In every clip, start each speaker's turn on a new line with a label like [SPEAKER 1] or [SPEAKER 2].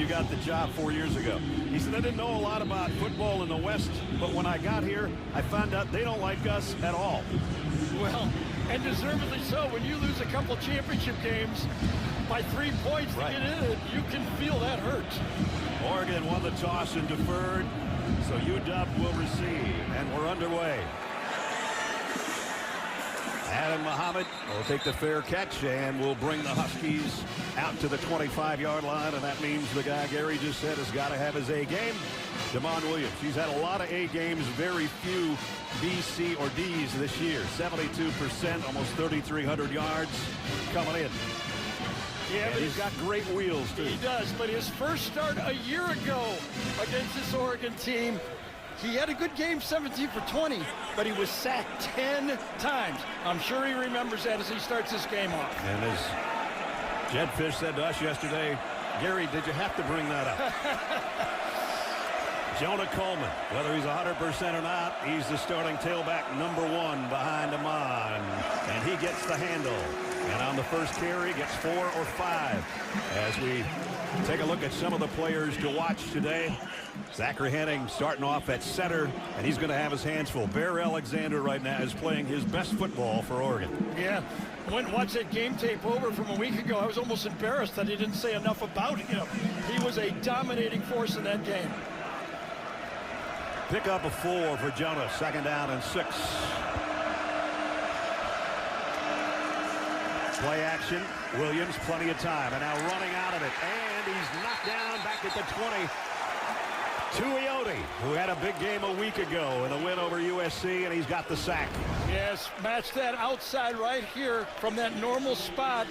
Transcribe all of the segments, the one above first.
[SPEAKER 1] you got the job 4 years ago. He said, I didn't know a lot about football in the West, but when I got here, I found out they don't like us at all.
[SPEAKER 2] Well, and deservedly so. When you lose a couple championship games by 3 points to get in it, you can feel that hurt.
[SPEAKER 1] Oregon won the toss and deferred, so UW will receive, and we're underway. Adam Muhammad will take the fair catch and will bring the Huskies out to the 25-yard line, and that means the guy Gary just said has got to have his A game. Demond Williams. He's had a lot of A games, very few B, C, or D's this year. 72%, almost 3,300 yards coming in.
[SPEAKER 2] Yeah,
[SPEAKER 1] and he's got great wheels, too.
[SPEAKER 2] He does, but his first start a year ago against this Oregon team, he had a good game, 17 for 20, but he was sacked 10 times. I'm sure he remembers that as he starts this game off.
[SPEAKER 1] And as Jed Fish said to us yesterday, Gary, did you have to bring that up? Jonah Coleman, whether he's 100% or not, he's the starting tailback #1 behind Amon, and he gets the handle. And on the first carry, gets 4 or 5. As we take a look at some of the players to watch today, Zachary Henning starting off at center, and he's going to have his hands full. Bear Alexander right now is playing his best football for Oregon.
[SPEAKER 2] Yeah, went and watched that game tape over from a week ago. I was almost embarrassed that he didn't say enough about him. He was a dominating force in that game.
[SPEAKER 1] Pick up a 4 for Jonah. 2nd down and 6. Play action. Williams, plenty of time, and now running out of it, and he's knocked down back at the 20. Tuioti, who had a big game a week ago in the win over USC, and he's got the sack.
[SPEAKER 2] Yes, match that outside right here from that normal spot.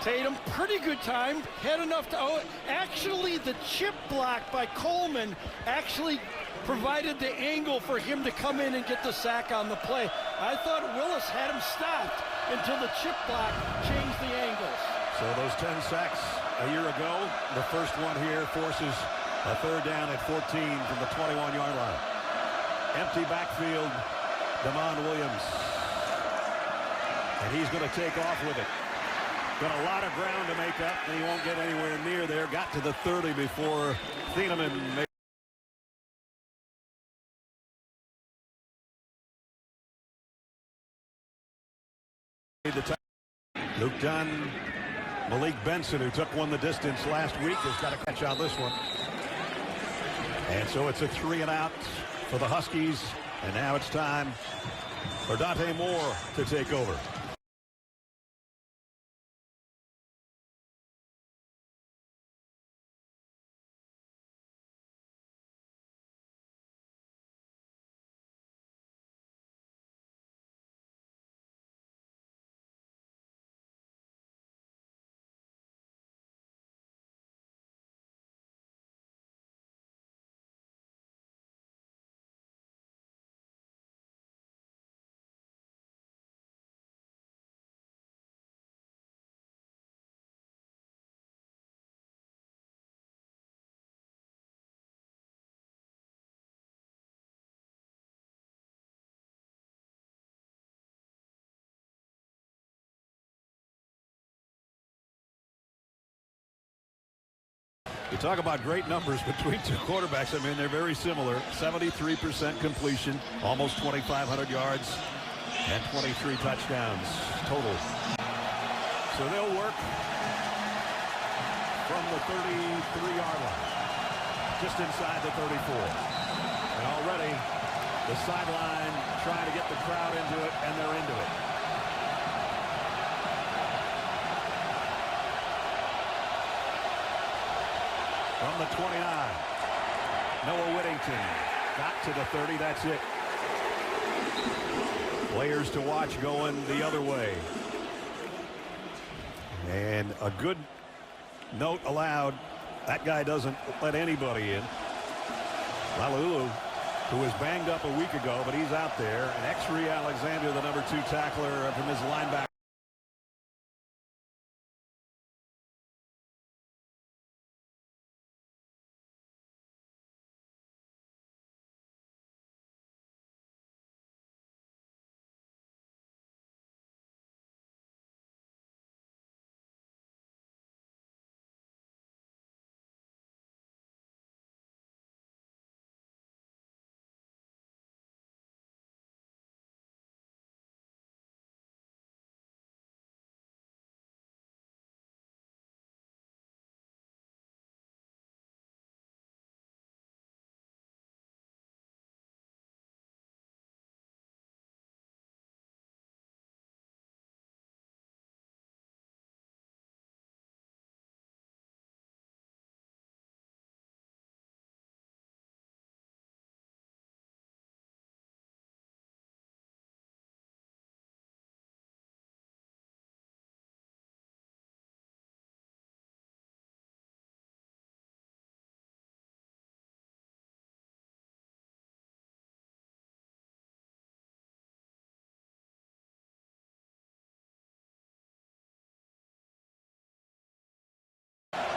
[SPEAKER 2] Tatum, pretty good time, had enough to, actually the chip block by Coleman actually provided the angle for him to come in and get the sack on the play. I thought Willis had him stopped until the chip block changed the angles.
[SPEAKER 1] So those 10 sacks a year ago, the first one here forces a 3rd down at 14 from the 21-yard line. Empty backfield, Demond Williams. And he's going to take off with it. Got a lot of ground to make up, and he won't get anywhere near there. Got to the 30 before Thieneman made the time. Luke Dunn, Malik Benson, who took one the distance last week, has got to catch on this one. And so it's a 3 and out for the Huskies, and now it's time for Dante Moore to take over. You talk about great numbers between two quarterbacks. I mean, they're very similar. 73% completion, almost 2,500 yards, and 23 touchdowns total. So they'll work from the 33-yard line, just inside the 34. And already the sideline trying to get the crowd into it, and they're into it. From the 29, Noah Whittington got to the 30. That's it. Players to watch going the other way. And a good note allowed. That guy doesn't let anybody in. Malulu, who was banged up a week ago, but he's out there. And Exree Alexander, the #2 tackler from his linebacker.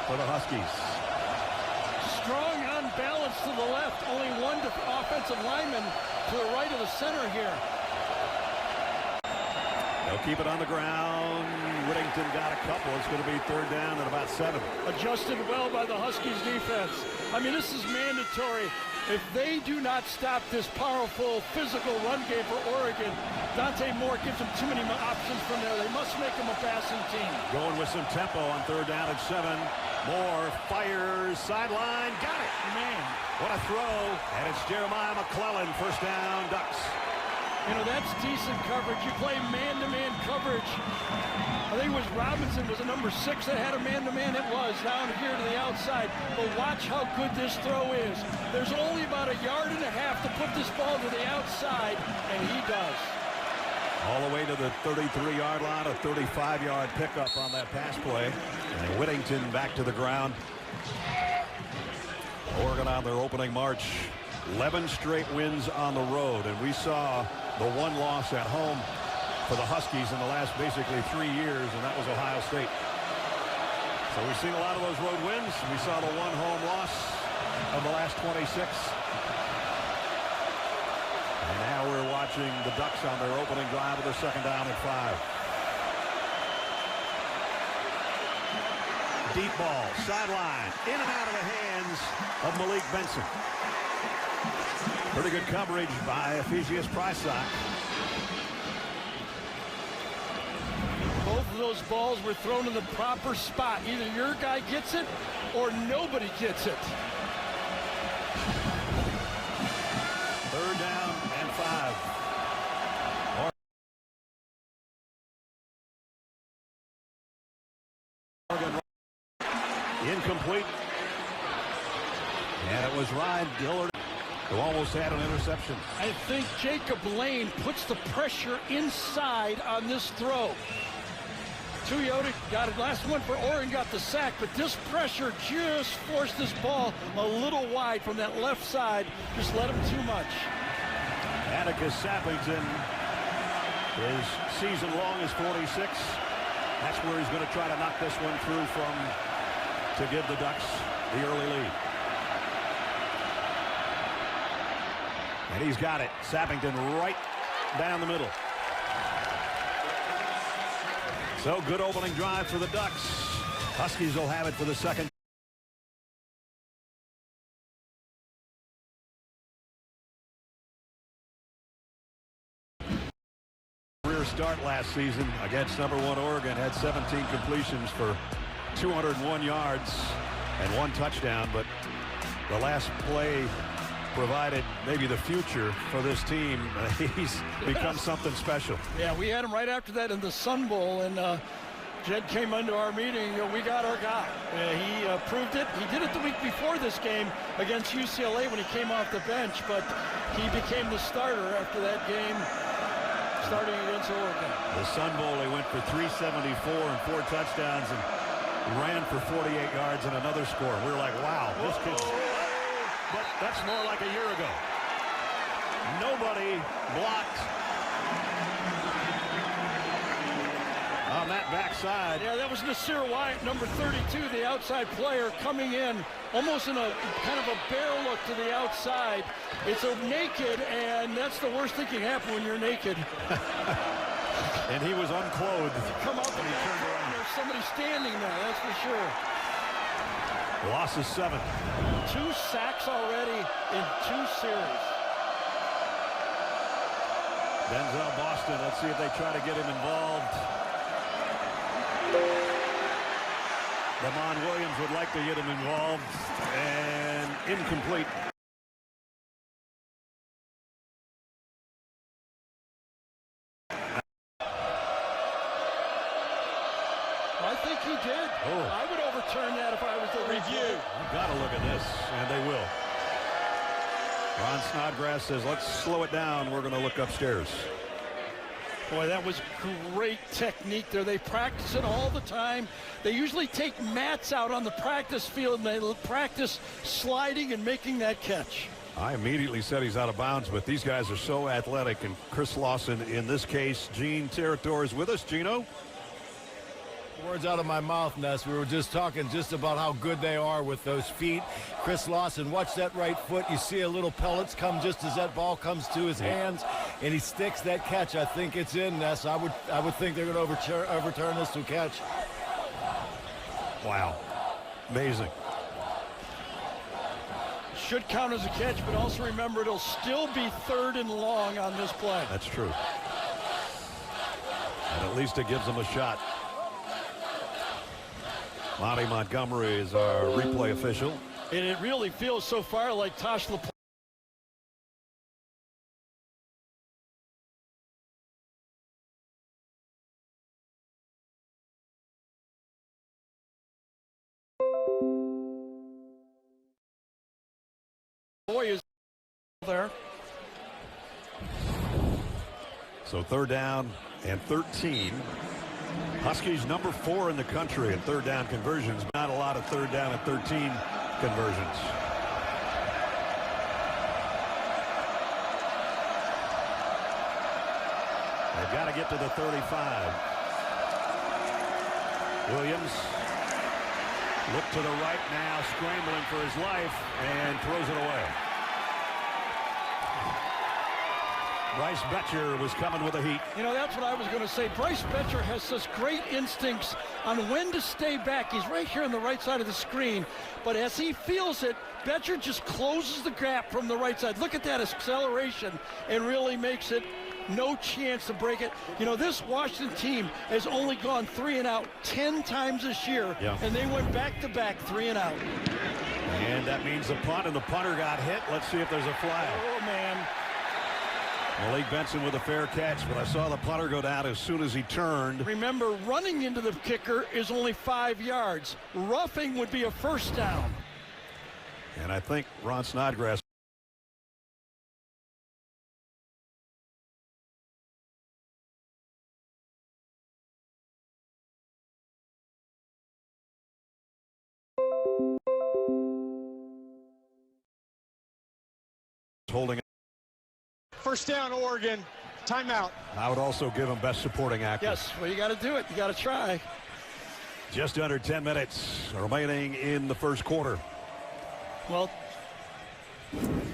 [SPEAKER 1] for the Huskies.
[SPEAKER 2] Strong on balance to the left. Only one offensive lineman to the right of the center here.
[SPEAKER 1] They'll keep it on the ground. Whittington got a couple. It's going to be third down at about 7.
[SPEAKER 2] Adjusted well by the Huskies defense. I mean, this is mandatory. If they do not stop this powerful physical run game for Oregon, Dante Moore gives them too many options from there. They must make them a passing team.
[SPEAKER 1] Going with some tempo on third down at 7. Moore fires sideline. Got it.
[SPEAKER 2] Man.
[SPEAKER 1] What a throw. And it's Jeremiah McClellan. First down, Ducks.
[SPEAKER 2] You know, that's decent coverage. You play man-to-man coverage. I think it was Robinson was a number 6 that had a man-to-man. It was down here to the outside. But watch how good this throw is. There's only about 1.5 yards to put this ball to the outside, and he does.
[SPEAKER 1] All the way to the 33-yard line, a 35-yard pickup on that pass play. And Whittington back to the ground. Oregon on their opening march. 11 straight wins on the road, and we saw the one loss at home for the Huskies in the last basically 3 years, and that was Ohio State. So we've seen a lot of those road wins. We saw the one home loss of the last 26. And now we're watching the Ducks on their opening drive of their second down and 5. Deep ball, sideline, in and out of the hands of Malik Benson. Pretty good coverage by Ephesius Prysock.
[SPEAKER 2] Both of those balls were thrown in the proper spot. Either your guy gets it or nobody gets it.
[SPEAKER 1] Third down and 5. Oregon incomplete. And it was Ryan Dillard who almost had an interception.
[SPEAKER 2] I think Jacob Lane puts the pressure inside on this throw. Tuiota got it. Last one for Oregon got the sack, but this pressure just forced this ball a little wide from that left side. Just let him too much.
[SPEAKER 1] Atticus Sappington, his season long is 46. That's where he's going to try to knock this one through from to give the Ducks the early lead. And he's got it. Sappington right down the middle. So good opening drive for the Ducks. Huskies will have it for the second. Career start last season against number 1 Oregon. Had 17 completions for 201 yards and 1 touchdown. But the last play provided maybe the future for this team. He's become something special.
[SPEAKER 2] Yeah, we had him right after that in the Sun Bowl, and Jed came into our meeting. You know, we got our guy. He proved it. He did it the week before this game against UCLA when he came off the bench, but he became the starter after that game, starting against Oregon.
[SPEAKER 1] The Sun Bowl, he went for 374 and 4 touchdowns and ran for 48 yards and another score. We were like, wow, this kid. But that's more like a year ago. Nobody blocked on that backside.
[SPEAKER 2] Yeah, that was Nasir Wyatt, number 32, the outside player, coming in almost in a kind of a bear look to the outside. It's a naked, and that's the worst thing can happen when you're naked.
[SPEAKER 1] And he was unclothed.
[SPEAKER 2] Come up and he turned around. There's somebody standing there, that's for sure.
[SPEAKER 1] Loss is 7.
[SPEAKER 2] 2 sacks already in 2 series.
[SPEAKER 1] Denzel Boston, let's see if they try to get him involved. Lamont Williams would like to get him involved, and incomplete.
[SPEAKER 2] I think he did.
[SPEAKER 1] Oh.
[SPEAKER 2] I would overturn that if I was the review.
[SPEAKER 1] You've got to look at this, and they will. Ron Snodgrass says, let's slow it down. We're going to look upstairs.
[SPEAKER 2] Boy, that was great technique there. They practice it all the time. They usually take mats out on the practice field, and they practice sliding and making that catch.
[SPEAKER 1] I immediately said he's out of bounds, but these guys are so athletic. And Chris Lawson, in this case, Gene Territor is with us. Gino?
[SPEAKER 3] Words out of my mouth, Ness. We were just talking just about how good they are with those feet. Chris Lawson, watch that right foot. You see a little pellets come just as that ball comes to his hands, and he sticks that catch. I think it's in, Ness. I would think they're going to overturn this to catch.
[SPEAKER 1] Wow. Amazing.
[SPEAKER 2] Should count as a catch, but also remember it'll still be 3rd and long on this play.
[SPEAKER 1] That's true. And at least it gives them a shot. Monty Montgomery is our replay official.
[SPEAKER 2] And it really feels so far like Tosh LaPointe. Boy is there.
[SPEAKER 1] So 3rd down and 13. Huskies number 4 in the country in 3rd down conversions. Not a lot of 3rd down and 13 conversions. They've got to get to the 35. Williams look to the right now, scrambling for his life, and throws it away. Bryce Betcher was coming with the heat.
[SPEAKER 2] You know, that's what I was going to say. Bryce Betcher has such great instincts on when to stay back. He's right here on the right side of the screen, but as he feels it, Betcher just closes the gap from the right side. Look at that acceleration and really makes it no chance to break it. You know, this Washington team has only gone 3 and out 10 times this year, and they went back-to-back 3 and out.
[SPEAKER 1] And that means the punt, and the punter got hit. Let's see if there's a flag.
[SPEAKER 2] Oh, man.
[SPEAKER 1] Malik Benson with a fair catch, but I saw the punter go down as soon as he turned.
[SPEAKER 2] Remember, running into the kicker is only 5 yards. Roughing would be a 1st down.
[SPEAKER 1] And I think Ron Snodgrass holding.
[SPEAKER 4] 1st down, Oregon. Timeout.
[SPEAKER 1] I would also give him best supporting actor.
[SPEAKER 2] Yes, well, you got to do it. You got to try.
[SPEAKER 1] Just under 10 minutes remaining in the 1st quarter.
[SPEAKER 2] Well,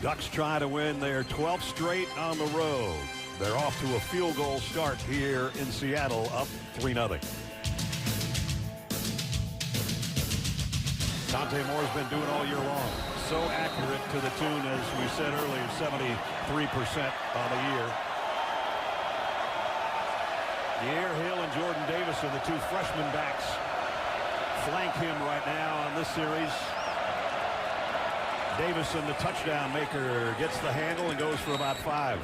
[SPEAKER 1] Ducks try to win their 12th straight on the road. They're off to a field goal start here in Seattle, up 3-0. Dante Moore's been doing all year long. So accurate to the tune, as we said earlier, 73% on the year. Pierre Hill and Jordan Davison, the 2 freshman backs, flank him right now on this series. Davison, the touchdown maker, gets the handle and goes for about 5.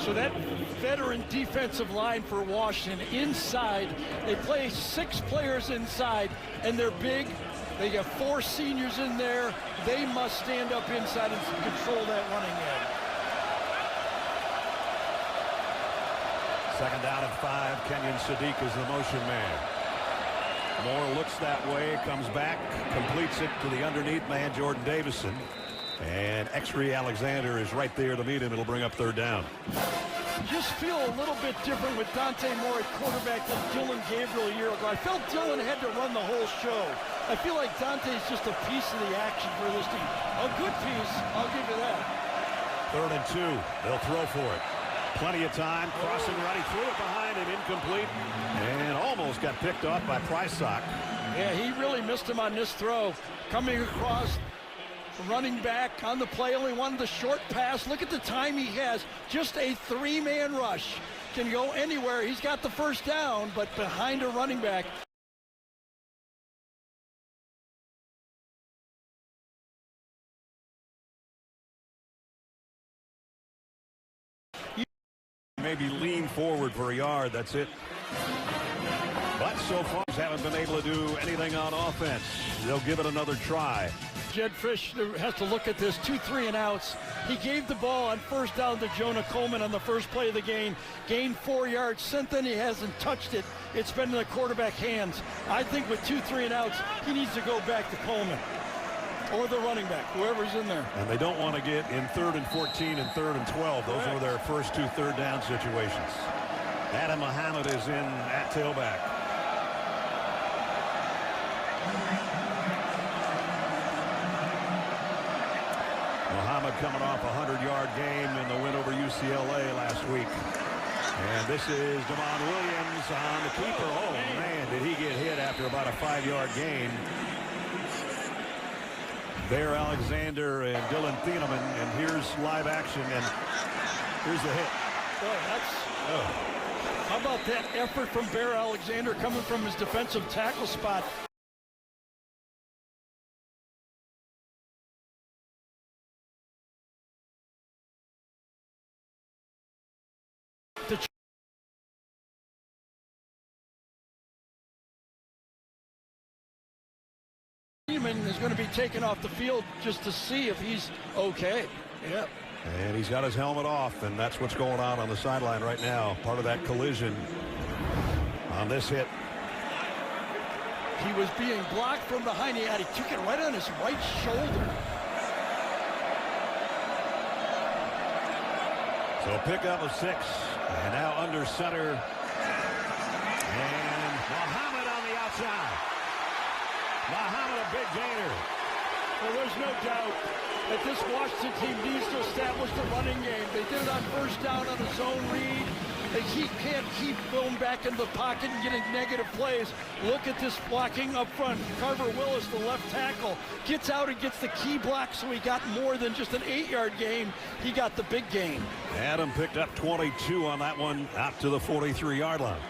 [SPEAKER 2] so that veteran defensive line for Washington inside, they play 6 players inside, and they're big. They got 4 seniors in there. They must stand up inside and control that running game.
[SPEAKER 1] 2nd down and 5. Kenyon Sadiq is the motion man. Moore looks that way, comes back, completes it to the underneath man, Jordan Davison. And Exree Alexander is right there to meet him. It'll bring up 3rd down.
[SPEAKER 2] Just feel a little bit different with Dante Moore at quarterback than Dylan Gabriel a year ago. I felt Dylan had to run the whole show. I feel like Dante's just a piece of the action for this team. A good piece, I'll give you that.
[SPEAKER 1] 3rd and 2. They'll throw for it. Plenty of time. Crossing right. He threw it behind him. Incomplete. And almost got picked off by Prysock.
[SPEAKER 2] Yeah, he really missed him on this throw. Coming across, running back on the play, only wanted the short pass. Look at the time he has. Just a 3-man rush. Can go anywhere. He's got the 1st down, but behind a running back.
[SPEAKER 1] Maybe lean forward for a yard. That's it. But so far, haven't been able to do anything on offense. They'll give it another try.
[SPEAKER 2] Jed Fish has to look at this 2 3-and-outs. He gave the ball on 1st down to Jonah Coleman on the first play of the game. Gained 4 yards. Since then, he hasn't touched it. It's been in the quarterback hands. I think with 2 3-and-outs, he needs to go back to Coleman or the running back, whoever's in there.
[SPEAKER 1] And they don't want to get in 3rd and 14 and 3rd and 12. Those were their first 2 third down situations. Adam Muhammad is in at tailback. Muhammad coming off a 100-yard game in the win over UCLA last week. And this is Damon Williams on the keeper. Oh, man, did he get hit after about a 5-yard gain. Bear Alexander and Dylan Thieneman, and here's live action, and here's the hit.
[SPEAKER 2] Boy, how about that effort from Bear Alexander coming from his defensive tackle spot? Is going to be taken off the field just to see if he's okay. Yeah.
[SPEAKER 1] And he's got his helmet off, and that's what's going on the sideline right now. Part of that collision on this hit.
[SPEAKER 2] He was being blocked from behind. He took it right on his right shoulder.
[SPEAKER 1] So a pickup of 6, and now under center. And Muhammad on the outside. Muhammad, a big gainer.
[SPEAKER 2] Well, there's no doubt that this Washington team needs to establish the running game. They did it on first down on a zone read. They can't keep going back into the pocket and getting negative plays. Look at this blocking up front. Carver Willis, the left tackle, gets out and gets the key block, so he got more than just an 8-yard gain. He got the big gain.
[SPEAKER 1] Adam picked up 22 on that one out to the 43-yard line.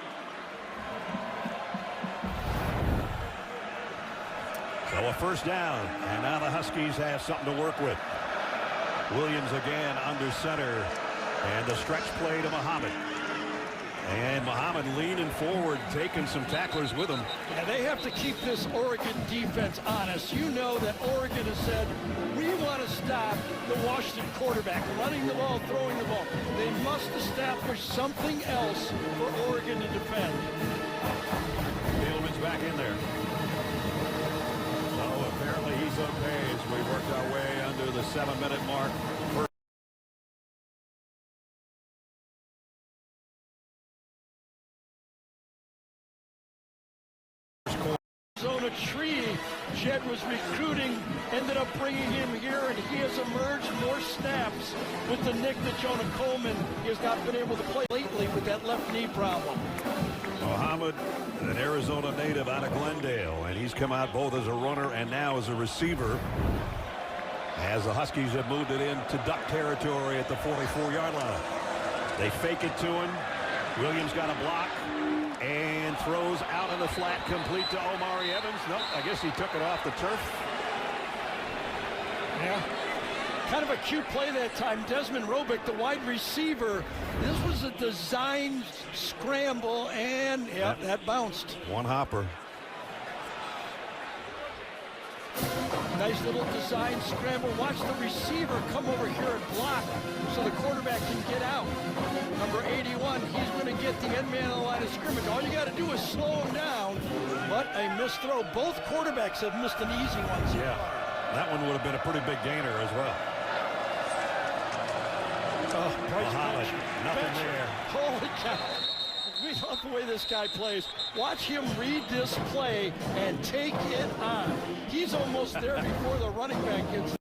[SPEAKER 1] So a first down, and now the Huskies have something to work with. Williams again under center, and the stretch play to Muhammad. And Muhammad leaning forward, taking some tacklers with him.
[SPEAKER 2] Yeah, they have to keep this Oregon defense honest. You know that Oregon has said, we want to stop the Washington quarterback, running the ball, throwing the ball. They must establish something else for Oregon to defend.
[SPEAKER 1] Fieldman's back in there. Apparently he's okay as we worked our way under the 7-minute mark.
[SPEAKER 2] Arizona tree, Jed was recruiting, ended up bringing him here, and he has emerged more snaps with the nick that Jonah Coleman has not been able to play lately with that left knee problem.
[SPEAKER 1] Muhammad, an Arizona native out of Glendale, and he's come out both as a runner and now as a receiver, as the Huskies have moved it into duck territory at the 44-yard line. They fake it to him. Williams got a block and throws out in the flat, complete to Omari Evans. Nope, I guess he took it off the turf.
[SPEAKER 2] Yeah. Kind of a cute play that time. Desmond Robick, the wide receiver. This was a designed scramble, and that bounced.
[SPEAKER 1] One hopper.
[SPEAKER 2] Nice little design scramble. Watch the receiver come over here and block so the quarterback can get out. Number 81, he's going to get the end man on the line of scrimmage. All you got to do is slow him down. But a missed throw. Both quarterbacks have missed an easy one so far.
[SPEAKER 1] That one would have been a pretty big gainer as well.
[SPEAKER 2] Muhammad,
[SPEAKER 1] nothing there.
[SPEAKER 2] Holy cow. We love the way this guy plays. Watch him read this play and take it on. He's almost there before the running back gets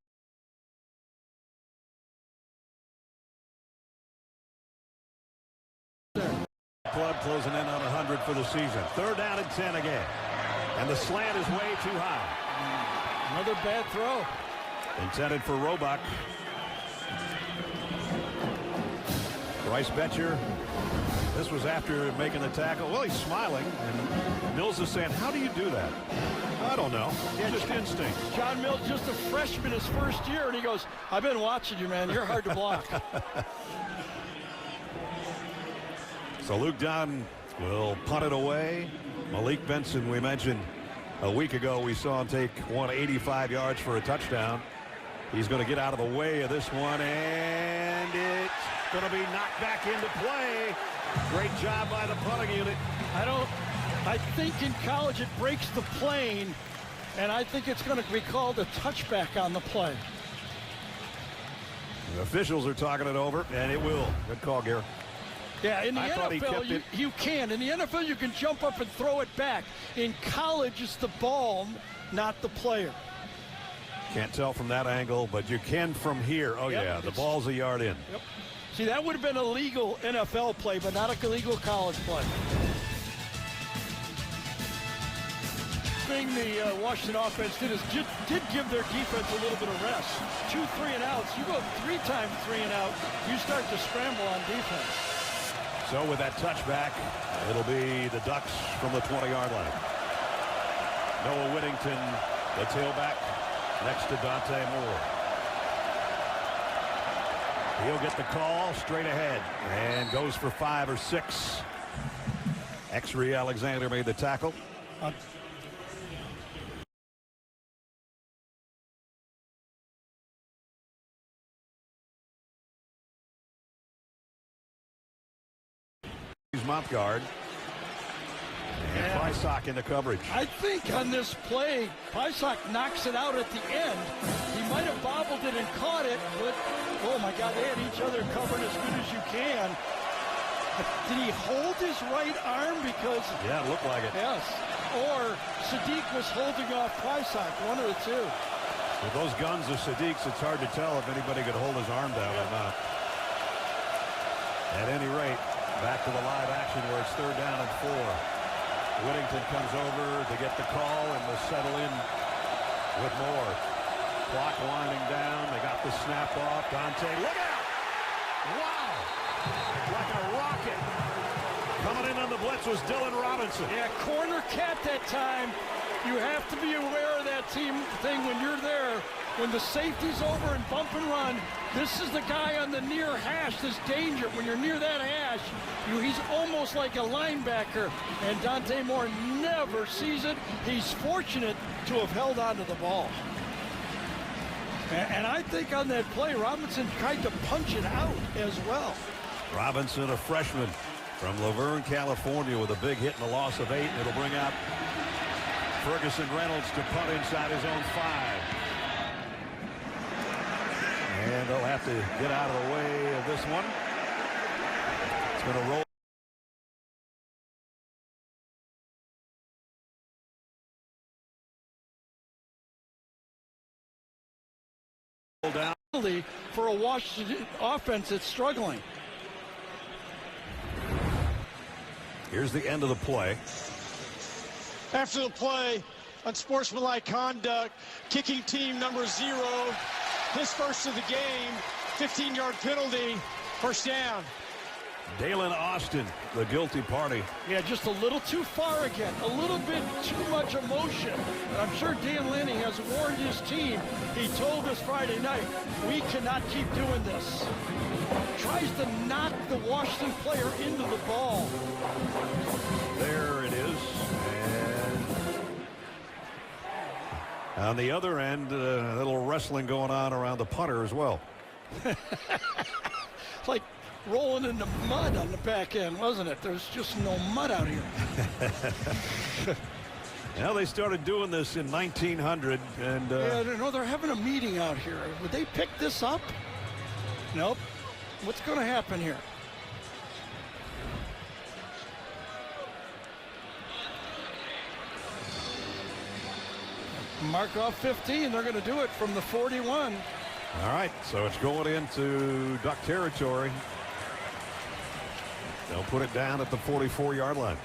[SPEAKER 2] there.
[SPEAKER 1] Club closing in on 100 for the season. 3rd down and 10 again. And the slant is way too high.
[SPEAKER 2] Another bad throw.
[SPEAKER 1] Intended for Roebuck. Bryce Betcher. This was after making the tackle. Well, he's smiling, and Mills is saying, how do you do that? I don't know. Just instinct.
[SPEAKER 2] John Mills, just a freshman his first year, and he goes, I've been watching you, man. You're hard to block.
[SPEAKER 1] So Luke Dunn will punt it away. Malik Benson, we mentioned a week ago, we saw him take 185 yards for a touchdown. He's going to get out of the way of this one, and it's going to be knocked back into play. Great job by the punting unit.
[SPEAKER 2] I think in college it breaks the plane, and I think it's going to be called a touchback on the play.
[SPEAKER 1] The officials are talking it over, and it will. Good call, Gary.
[SPEAKER 2] Yeah, in the
[SPEAKER 1] I thought he kept
[SPEAKER 2] NFL,
[SPEAKER 1] it.
[SPEAKER 2] you can. In the NFL, you can jump up and throw it back. In college, it's the ball, not the player.
[SPEAKER 1] Can't tell from that angle, but you can from here. Oh,
[SPEAKER 2] Yep,
[SPEAKER 1] yeah, the
[SPEAKER 2] it's-
[SPEAKER 1] ball's a yard in.
[SPEAKER 2] Yep. See, that would have been a legal NFL play, but not a legal college play. Thing the Washington offense did is did give their defense a little bit of rest. 2 3-and-outs. You go 3 times 3 and out, you start to scramble on defense.
[SPEAKER 1] So with that touchback, it'll be the Ducks from the 20-yard line. Noah Whittington, the tailback, next to Dante Moore. He'll get the call straight ahead and goes for 5 or 6. Exree Alexander made the tackle. Mount guard. And Prysock in the coverage.
[SPEAKER 2] I think on this play, Prysock knocks it out at the end. He might have bobbled it and caught it, but oh my God, they had each other covered as good as you can. Did he hold his right arm? Because
[SPEAKER 1] yeah, it looked like it.
[SPEAKER 2] Yes. Or Sadiq was holding off Prysock, one of the two.
[SPEAKER 1] With those guns of Sadiq's, it's hard to tell if anybody could hold his arm down or not. At any rate, back to the live action where it's 3rd down and 4. Whittington comes over to get the call and will settle in with more. Clock winding down. They got the snap off. Dante, look out! Wow! Like a rocket. Coming in on the blitz was Dylan Robinson.
[SPEAKER 2] Yeah, corner cat that time. You have to be aware of that team thing when you're there. When the safety's over and bump and run, this is the guy on the near hash. There's danger. When you're near that hash, he's almost like a linebacker. And Dante Moore never sees it. He's fortunate to have held on to the ball. And I think on that play, Robinson tried to punch it out as well.
[SPEAKER 1] Robinson, a freshman from Laverne, California, with a big hit and a loss of 8. And it'll bring out Ferguson Reynolds to punt inside his own 5. And they'll have to get out of the way of this one. It's going to roll. Down.
[SPEAKER 2] For a Washington offense that's struggling.
[SPEAKER 1] Here's the end of the play.
[SPEAKER 4] After the play, unsportsmanlike conduct, kicking team number 0. His first of the game, 15-yard penalty, 1st down.
[SPEAKER 1] Dalen Austin, the guilty party.
[SPEAKER 2] Yeah, just a little too far again. A little bit too much emotion. And I'm sure Dan Lanning has warned his team. He told us Friday night, we cannot keep doing this. Tries to knock the Washington player into the ball.
[SPEAKER 1] There it is. And on the other end, a little wrestling going on around the punter as well.
[SPEAKER 2] It's like rolling in the mud on the back end, wasn't it? There's just no mud out here.
[SPEAKER 1] Now they started doing this in 1900, and
[SPEAKER 2] yeah, no, they're having a meeting out here. Would they pick this up? Nope. What's going to happen here? Mark off 15. They're going to do it from the 41.
[SPEAKER 1] all right, so it's going into Duck territory. They'll put it down at the 44-yard line.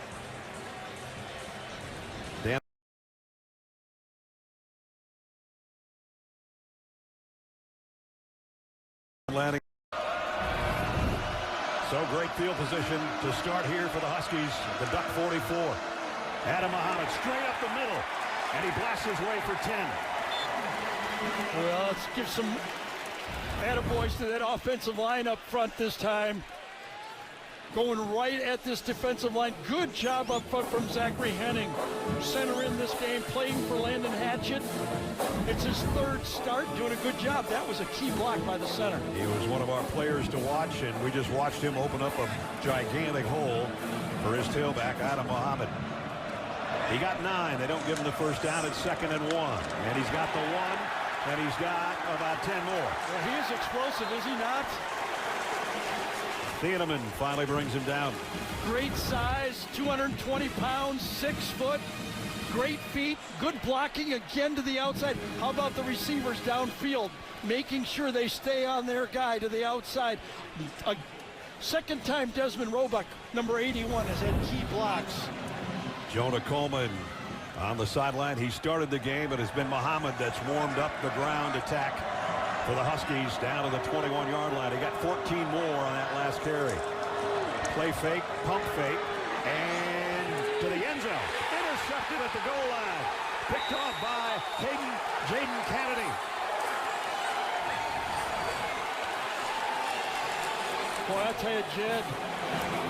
[SPEAKER 1] Dan Lanning. So great field position to start here for the Huskies. The Duck 44. Adam Muhammad straight up the middle, and he blasts his way for 10.
[SPEAKER 2] Well, let's give some attaboys to that offensive line up front this time. Going right at this defensive line. Good job up front from Zachary Henning. Center in this game, playing for Landon Hatchett. It's his 3rd start, doing a good job. That was a key block by the center.
[SPEAKER 1] He was one of our players to watch, and we just watched him open up a gigantic hole for his tailback, Adam Muhammad. He got 9. They don't give him the 1st down. It's 2nd and 1. And he's got the 1, and he's got about 10 more.
[SPEAKER 2] Well, he is explosive, is he not?
[SPEAKER 1] Thieneman finally brings him down.
[SPEAKER 2] Great size, 220 pounds, 6 foot. Great feet, good blocking again to the outside. How about the receivers downfield, making sure they stay on their guy to the outside. A second time Desmond Roebuck, number 81, has had key blocks.
[SPEAKER 1] Jonah Coleman on the sideline. He started the game, but it's been Muhammad that's warmed up the ground attack for the Huskies down to the 21-yard line. He got 14 more on that last carry. Play fake, pump fake, and to the end zone. Intercepted at the goal line. Picked off by Jaden Kennedy.
[SPEAKER 2] Boy, I tell you, Jed,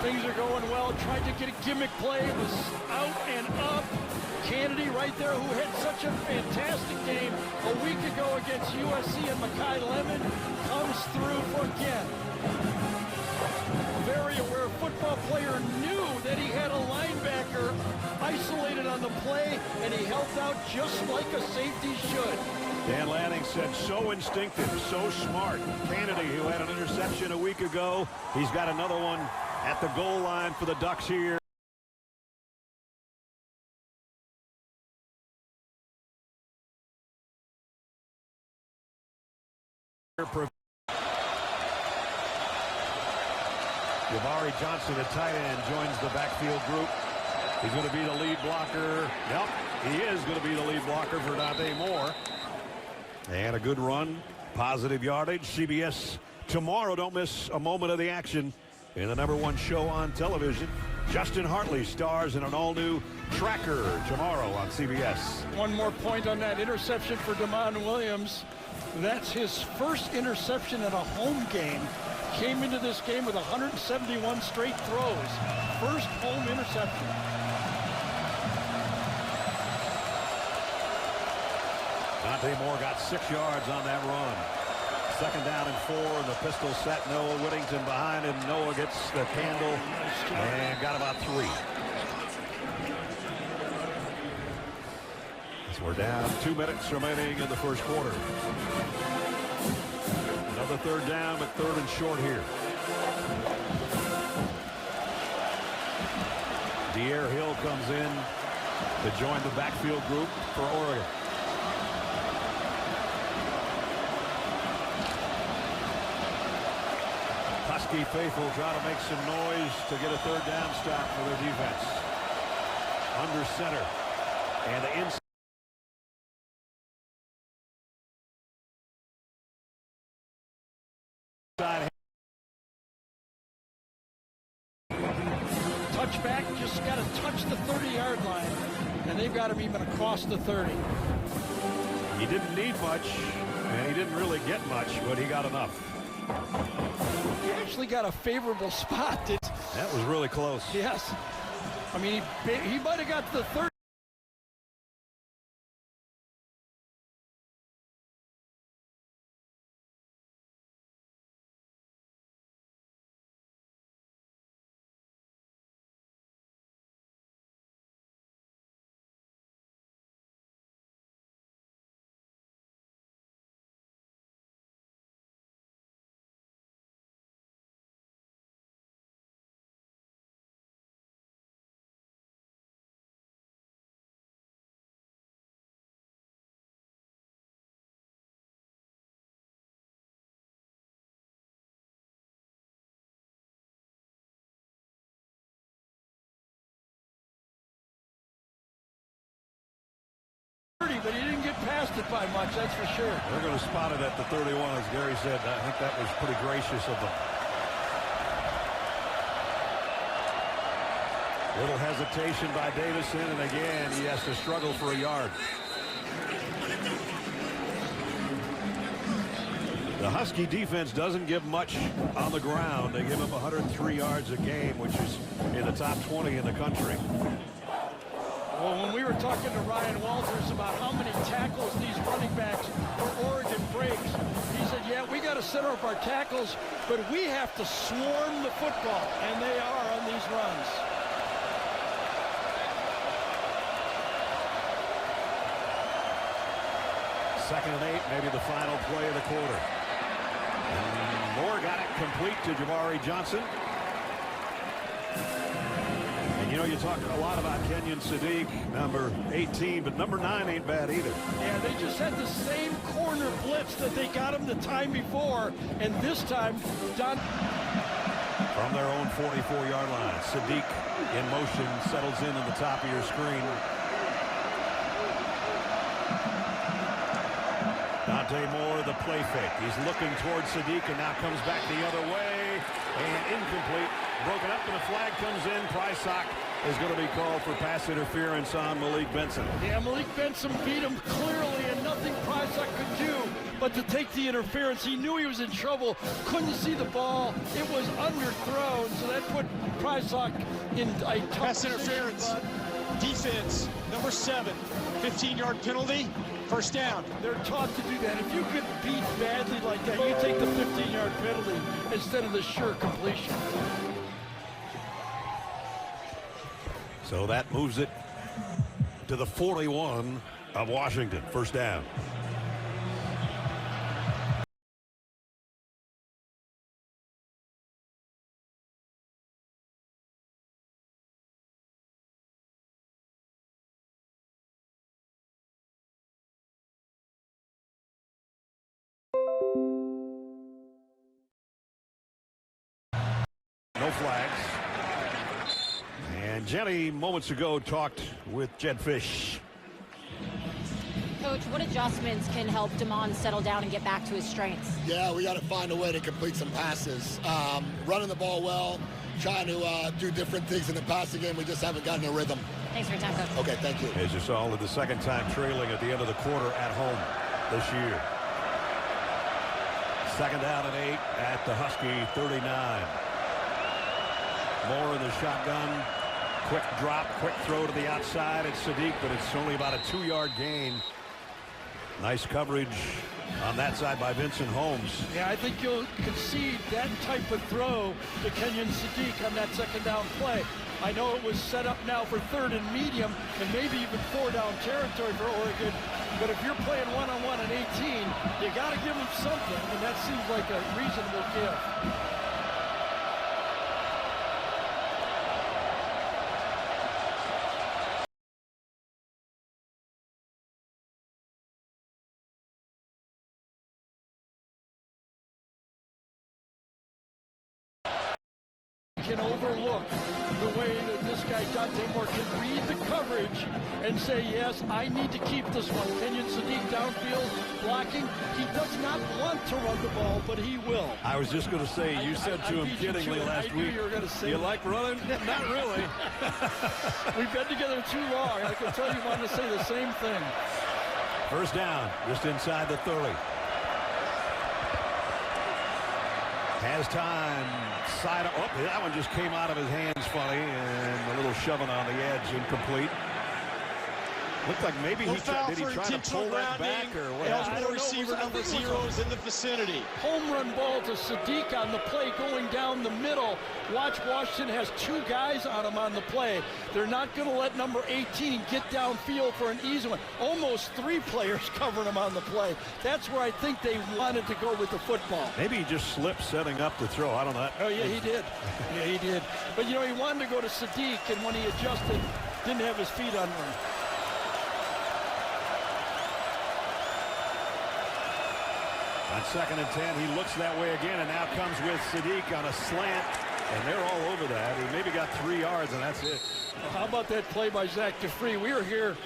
[SPEAKER 2] things are going well. Tried to get a gimmick play. It was out and up. Kennedy right there, who had such a fantastic game a week ago against USC, and Makai Lemon comes through again. Very aware football player, knew that he had a linebacker isolated on the play, and he helped out just like a safety should.
[SPEAKER 1] Dan Lanning said so instinctive, so smart. Kennedy, who had an interception a week ago, he's got another one at the goal line for the Ducks here. Jabari Johnson, the tight end, joins the backfield group. He's going to be the lead blocker. Yep, he is going to be the lead blocker for Dante Moore. And a good run, positive yardage. CBS tomorrow. Don't miss a moment of the action in the #1 show on television. Justin Hartley stars in an all-new Tracker tomorrow on CBS.
[SPEAKER 2] One more point on that interception for Damon Williams. That's his first interception in a home game. Came into this game with 171 straight throws. First home interception.
[SPEAKER 1] Dante Moore got 6 yards on that run. 2nd down and 4, and the pistol set. Noah Whittington behind him. Noah gets the candle and got about 3. So we're down 2 minutes remaining in the first quarter. Another 3rd down, but 3rd and short here. De'Aaron Hill comes in to join the backfield group for Oregon. Husky faithful try to make some noise to get a 3rd down stop for their defense. Under center. And the inside.
[SPEAKER 2] Touchback, just got to touch the 30-yard line, and they've got him even across the 30.
[SPEAKER 1] He didn't need much, and he didn't really get much, but he got enough.
[SPEAKER 2] He actually got a favorable spot.
[SPEAKER 1] That was really close.
[SPEAKER 2] Yes. I mean, he might have got to the 30. But he didn't get past it by much, that's for sure.
[SPEAKER 1] They're going to spot it at the 31, as Gary said. I think that was pretty gracious of them. Little hesitation by Davison, and again, he has to struggle for a yard. The Husky defense doesn't give much on the ground. They give up 103 yards a game, which is in the top 20 in the country.
[SPEAKER 2] Well, when we were talking to Ryan Walters about how many tackles these running backs for Oregon breaks, he said, yeah, we got to set up our tackles, but we have to swarm the football, and they are on these runs.
[SPEAKER 1] Second and 8, maybe the final play of the quarter. And Moore got it complete to Jabari Johnson. And you know, you talk a lot about Kenyon Sadiq, number 18, but number 9 ain't bad either.
[SPEAKER 2] Yeah, they just had the same corner blitz that they got him the time before, and this time,
[SPEAKER 1] From their own 44-yard line, Sadiq in motion, settles in the top of your screen. Dante Moore, the play fake. He's looking towards Sadiq and now comes back the other way. And incomplete. Broken up and a flag comes in. Prysock is going to be called for pass interference on Malik Benson.
[SPEAKER 2] Yeah, Malik Benson beat him clearly, and nothing Prysock could do but to take the interference. He knew he was in trouble, couldn't see the ball. It was underthrown, so that put Prysock in a tough
[SPEAKER 4] Pass interference. Defense, number 7. 15-yard penalty. First down.
[SPEAKER 2] They're taught to do that. If you get beat badly like that, you take the 15-yard penalty instead of the sure completion.
[SPEAKER 1] So that moves it to the 41 of Washington. First down. No flags. And Jenny moments ago talked with Jed Fish.
[SPEAKER 5] Coach, what adjustments can help DeMond settle down and get back to his strengths?
[SPEAKER 6] Yeah, we got to find a way to complete some passes. Running the ball well, trying to do different things in the passing game. We just haven't gotten a rhythm.
[SPEAKER 5] Thanks for your time, Coach.
[SPEAKER 6] Okay, thank you.
[SPEAKER 1] As you saw, the second time trailing at the end of the quarter at home this year. Second down and 8 at the Husky 39. Moore in the shotgun. Quick drop, quick throw to the outside. It's Sadiq, but it's only about a 2-yard gain. Nice coverage on that side by Vincent Holmes.
[SPEAKER 2] Yeah, I think you'll concede that type of throw to Kenyon Sadiq on that second down play. I know it was set up now for 3rd and medium and maybe even 4-down territory for Oregon. But if you're playing one-on-one at 18, you got to give them something, and that seems like a reasonable gift. Can overlook the way that this guy Dante Moore can read the coverage and say, yes, I need to keep this one. Kenyon Sadiq downfield blocking. He does not want to run the ball, but he will.
[SPEAKER 1] I was just going to say, you said to him kiddingly last week,
[SPEAKER 2] you were going to say
[SPEAKER 1] you like running? Not really.
[SPEAKER 2] We've been together too long. I can tell you wanted to say the same thing.
[SPEAKER 1] First down, just inside the 30. Has time. Side up. Oh, that one just came out of his hands funny, and a little shoving on the edge, incomplete. Looked like maybe did he try to pull that back or what?
[SPEAKER 4] Eligible receiver number 0 is in the vicinity.
[SPEAKER 2] Home run ball to Sadiq on the play going down the middle. Watch, Washington has 2 guys on him on the play. They're not going to let number 18 get downfield for an easy one. Almost 3 players covering him on the play. That's where I think they wanted to go with the football.
[SPEAKER 1] Maybe he just slipped setting up the throw. I don't know.
[SPEAKER 2] Oh, yeah, he did. Yeah, he did. But, you know, he wanted to go to Sadiq, and when he adjusted, didn't have his feet on him.
[SPEAKER 1] On 2nd and 10, he looks that way again, and now comes with Sadiq on a slant, and they're all over that. He maybe got 3 yards, and that's it.
[SPEAKER 2] Well, how about that play by Zach DeFree? We were here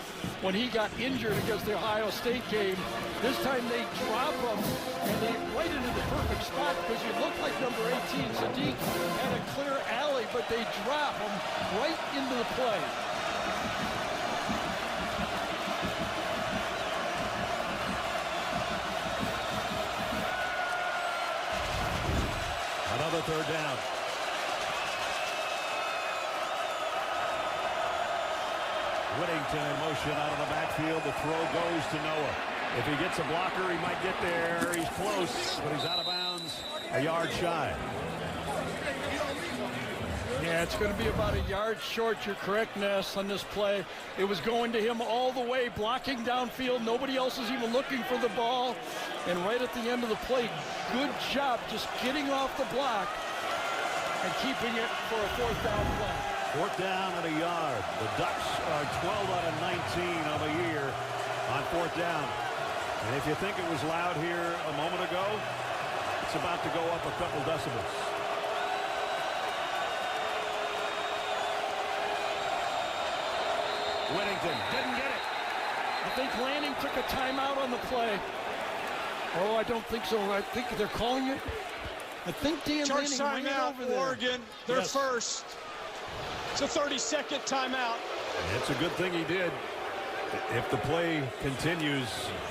[SPEAKER 2] when he got injured against the Ohio State game. This time they drop him, and they right into the perfect spot because you look like number 18, Sadiq, had a clear alley, but they drop him right into the play.
[SPEAKER 1] Another 3rd down. Whittington in motion out of the backfield. The throw goes to Noah. If he gets a blocker, he might get there. He's close, but he's out of bounds, a yard shy.
[SPEAKER 2] Yeah, it's going to be about a yard short. You're correct, Ness, on this play. It was going to him all the way, blocking downfield. Nobody else is even looking for the ball. And right at the end of the play, good job just getting off the block and keeping it for a 4th down play.
[SPEAKER 1] 4th down and a yard. The Ducks are 12 out of 19 on the year on 4th down. And if you think it was loud here a moment ago, it's about to go up a couple decibels. Whittington didn't get it.
[SPEAKER 2] I think Lanning took a timeout on the play. Oh, I don't think so. I think they're calling it. I think Dan
[SPEAKER 4] Charge
[SPEAKER 2] Lanning ran
[SPEAKER 4] timeout,
[SPEAKER 2] over there.
[SPEAKER 4] Oregon. They're
[SPEAKER 2] Yes.
[SPEAKER 4] first. It's a 30-second timeout.
[SPEAKER 1] It's a good thing he did. If the play continues,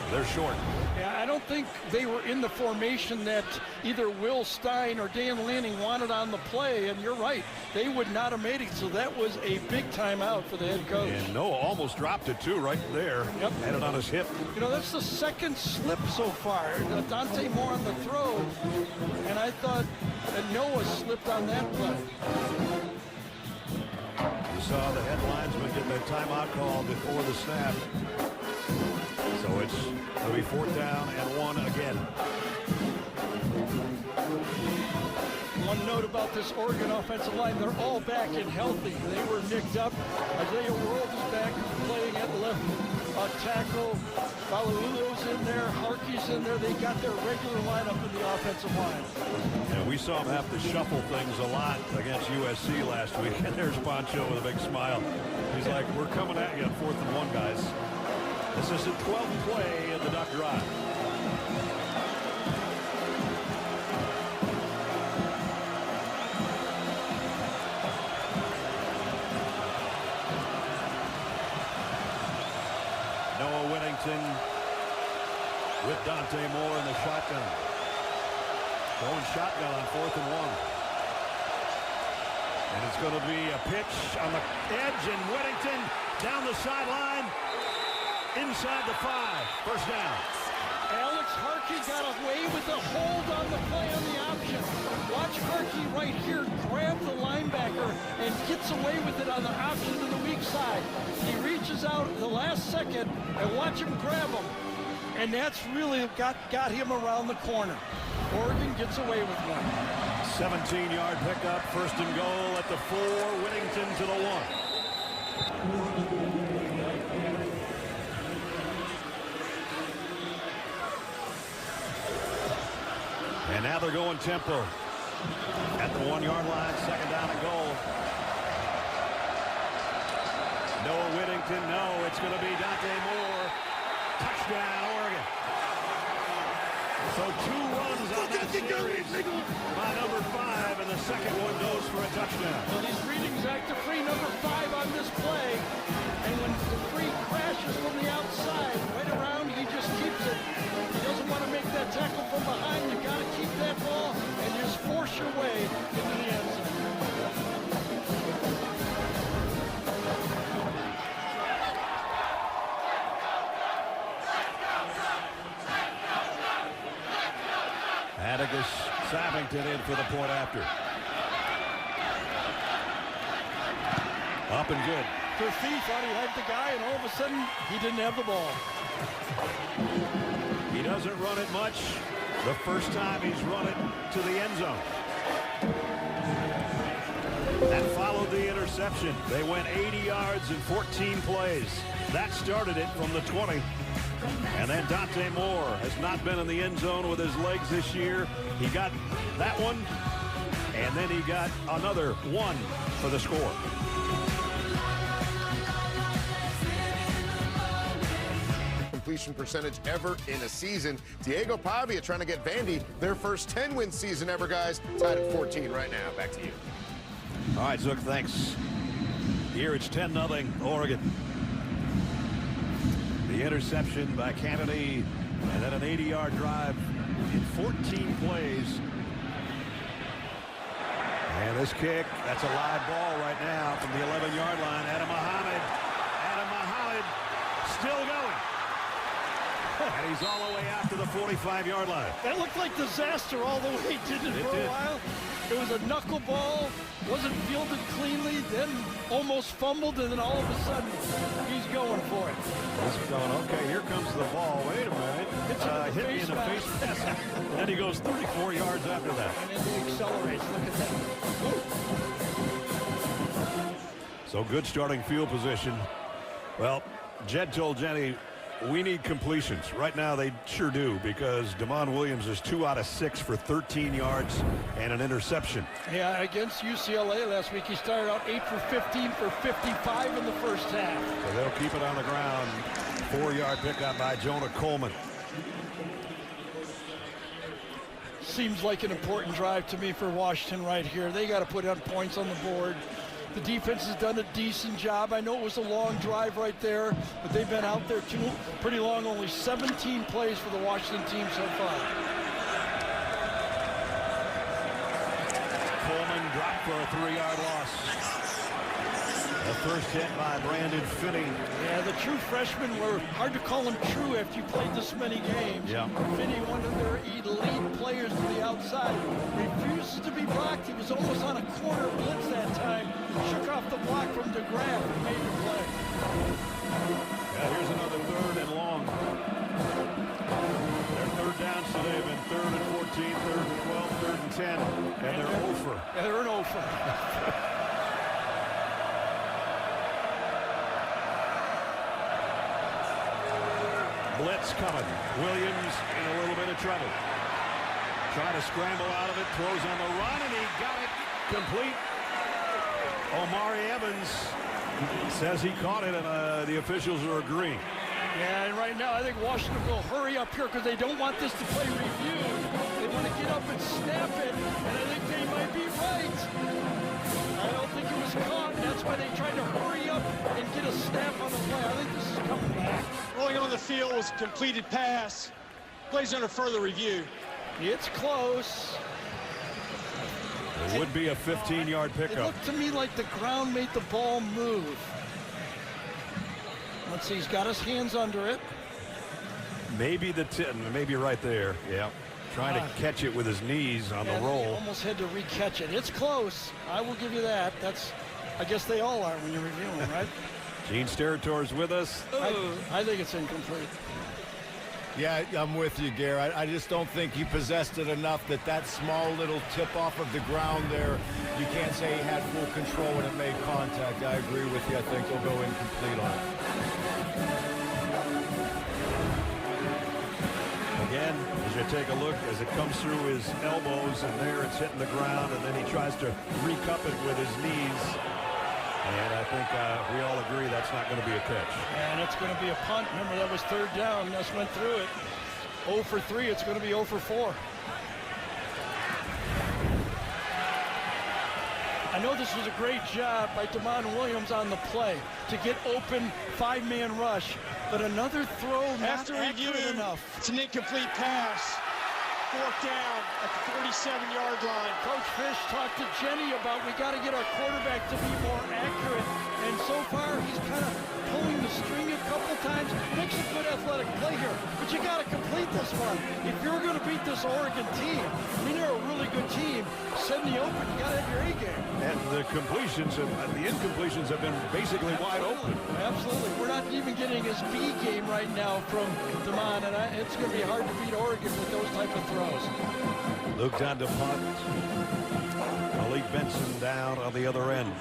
[SPEAKER 1] they're short.
[SPEAKER 2] Yeah, I don't think they were in the formation that either Will Stein or Dan Lanning wanted on the play, and you're right. They would not have made it, so that was a big timeout for the head coach.
[SPEAKER 1] And Noah almost dropped it, too, right there.
[SPEAKER 2] Yep.
[SPEAKER 1] Had it on his hip.
[SPEAKER 2] You know, that's the second slip so far. Dante Moore on the throw, and I thought that Noah slipped on that play.
[SPEAKER 1] You saw the headlinesman get that timeout call before the snap. So it's going to be 4th down and 1 again.
[SPEAKER 2] One note about this Oregon offensive line, they're all back and healthy. They were nicked up. Isaiah World is back playing at left tackle. Balaulo's in there. Harkey's in there. They got their regular lineup in the offensive line.
[SPEAKER 1] Yeah, we saw him have to shuffle things a lot against USC last week. And there's Poncho with a big smile. He's like, we're coming at you on 4th and 1, guys. This is the 12th play of the Duck drive. Noah Whittington with Dante Moore in the shotgun. Going shotgun on 4th and 1. And it's going to be a pitch on the edge, and Whittington down the sideline, inside the 5. First down.
[SPEAKER 2] Alex Harkey got away with a hold on the play on the option. Watch Harkey right here grab the linebacker and gets away with it on the option to the weak side. He reaches out at the last second and watch him grab him. And that's really got him around the corner. Oregon gets away with one.
[SPEAKER 1] 17-yard pickup, 1st and goal at the 4, Whittington to the 1. And now they're going tempo at the 1-yard line, 2nd down and goal. Noah Whittington, no, it's going to be Dante Moore. Touchdown, Oregon. So 2 runs on that series by number 5, and the second one goes for a touchdown.
[SPEAKER 2] Well, he's reading Zach DeFree, number 5 on this play. And when DeFree crashes from the outside, right around, he just keeps it. He doesn't want to make that tackle from behind. You got to keep that ball and just force your way into the end zone.
[SPEAKER 1] Atticus Savington in for the point after. Up and good.
[SPEAKER 2] DeFree thought he had the guy, and all of a sudden, he didn't have the ball.
[SPEAKER 1] He doesn't run it much. The first time he's run it to the end zone. That followed the interception. They went 80 yards in 14 plays. That started it from the 20. And then Dante Moore has not been in the end zone with his legs this year. He got that one, and then he got another one for the score.
[SPEAKER 7] Completion percentage ever in a season. Diego Pavia trying to get Vandy their first 10-win season ever, guys. Tied at 14 right now. Back to you.
[SPEAKER 1] All right, Zook, thanks. Here it's 10-0 Oregon. The interception by Kennedy, and then an 80-yard drive in 14 plays. And this kick, that's a live ball right now from the 11-yard line. Adam Muhammad still going. And he's all the way out to the 45-yard line.
[SPEAKER 2] That looked like disaster all the way, didn't it, for a while? It was a knuckleball, wasn't fielded cleanly, then almost fumbled, and then all of a sudden, he's going for it.
[SPEAKER 1] He's going, okay, here comes the ball. Wait a minute.
[SPEAKER 2] It's
[SPEAKER 1] hit me in the face mask. And then he goes 34 yards after that.
[SPEAKER 2] And then he accelerates. Look at that. Woo.
[SPEAKER 1] So good starting field position. Well, Jed told Jenny, we need completions. Right now they sure do, because Damon Williams is 2 out of 6 for 13 yards and an interception.
[SPEAKER 2] Yeah, against UCLA last week, he started out 8 for 15 for 55 in the first half.
[SPEAKER 1] So they'll keep it on the ground. 4-yard pickup by Jonah Coleman.
[SPEAKER 2] Seems like an important drive to me for Washington right here. They got to put on points on the board. The defense has done a decent job. I know it was a long drive right there, but they've been out there too pretty long. Only 17 plays for the Washington team so far.
[SPEAKER 1] Coleman dropped for a 3-yard loss. The first hit by Brandon Finney.
[SPEAKER 2] Yeah, the true freshmen were hard to call them true after you played this many games.
[SPEAKER 1] Yeah.
[SPEAKER 2] Finney, one of their elite players to the outside, refuses to be blocked. He was almost on a corner blitz that time. Shook off the block from DeGraff and made the play.
[SPEAKER 1] Yeah, here's another 3rd and long. Their third downs today have been 3rd and 14, 3rd and 12, 3rd and 10, and they're over.
[SPEAKER 2] Yeah, they're an over.
[SPEAKER 1] Blitz coming. Williams in a little bit of trouble. Trying to scramble out of it. Throws on the run, and he got it complete. Omari Evans says he caught it, and the officials are agreeing.
[SPEAKER 2] Yeah, and right now I think Washington will hurry up here because they don't want this to play review. They want to get up and snap it, and I think they might be right. I don't think it was caught, and that's why they tried to hurry up and get a snap on the play. I think this is coming back.
[SPEAKER 4] Rolling on the field was a completed pass. Plays under further review.
[SPEAKER 2] It's close.
[SPEAKER 1] It would be a 15-yard
[SPEAKER 2] It
[SPEAKER 1] pickup.
[SPEAKER 2] looked to me like the ground made the ball move. Let's see, he's got his hands under it.
[SPEAKER 1] Maybe maybe right there. Yeah. Trying to catch it with his knees on the
[SPEAKER 2] And
[SPEAKER 1] roll.
[SPEAKER 2] he almost had to re-catch it. It's close. I will give you that. I guess they all are when you're reviewing, right?
[SPEAKER 1] Gene Steratore with us.
[SPEAKER 2] I think it's incomplete.
[SPEAKER 3] Yeah, I'm with you, Gare. I just don't think he possessed it enough that small little tip off of the ground there, you can't say he had full control when it made contact. I agree with you. I think he'll go incomplete on it.
[SPEAKER 1] Again, as you take a look, as it comes through his elbows, and there it's hitting the ground, and then he tries to recup it with his knees. And I think we all agree that's not going to be a catch.
[SPEAKER 2] And it's going to be a punt. Remember, that was 3rd down. Just went through it. 0 for 3. It's going to be 0 for 4. I know this was a great job by Damon Williams on the play to get open 5-man rush. But another throw not
[SPEAKER 4] After review,
[SPEAKER 2] enough.
[SPEAKER 4] it's an incomplete pass. 4th down at the 47-yard line.
[SPEAKER 2] Coach Fish talked to Jenny about we got to get our quarterback to be more accurate. And so far, he's kind of pulling the string a couple times. Makes a good athletic play here. But you got to complete this one. If you're going to beat this Oregon team, I mean, they're a really good team. Set in the open, you got to have your A game.
[SPEAKER 1] And the incompletions have been basically wide open.
[SPEAKER 2] Absolutely. We're not even getting his B game right now from Damon, and it's going to be hard to beat Oregon with those type of throws.
[SPEAKER 1] Luke down to punt. Malik Benson down on the other end.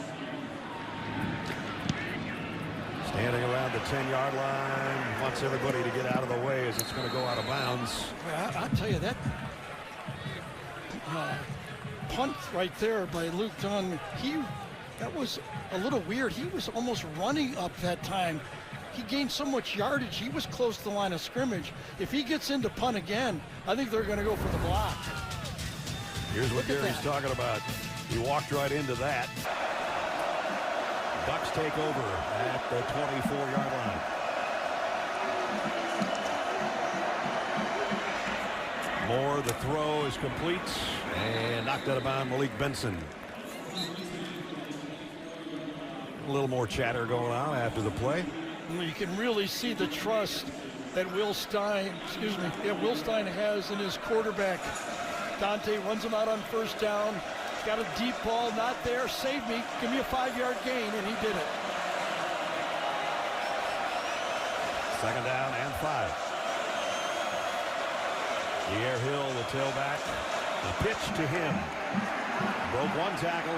[SPEAKER 1] Standing around the 10-yard line. Wants everybody to get out of the way as it's going to go out of bounds.
[SPEAKER 2] I'll tell you that punt right there by Luke Dunn, that was a little weird. He was almost running up that time. He gained so much yardage. He was close to the line of scrimmage. If he gets into punt again, I think they're going to go for the block.
[SPEAKER 1] Here's what
[SPEAKER 2] Look at
[SPEAKER 1] Gary's
[SPEAKER 2] that.
[SPEAKER 1] talking about. He walked right into that. Ducks take over at the 24-yard line. Moore, the throw is complete and knocked out of bounds. Malik Benson. A little more chatter going on after the play.
[SPEAKER 2] You can really see the trust that Will Stein has in his quarterback. Dante runs him out on 1st down. Got a deep ball, not there. Save me. Give me a 5-yard gain, and he did it.
[SPEAKER 1] 2nd down and 5. Pierre Hill, the tailback. The pitch to him. Broke one tackle,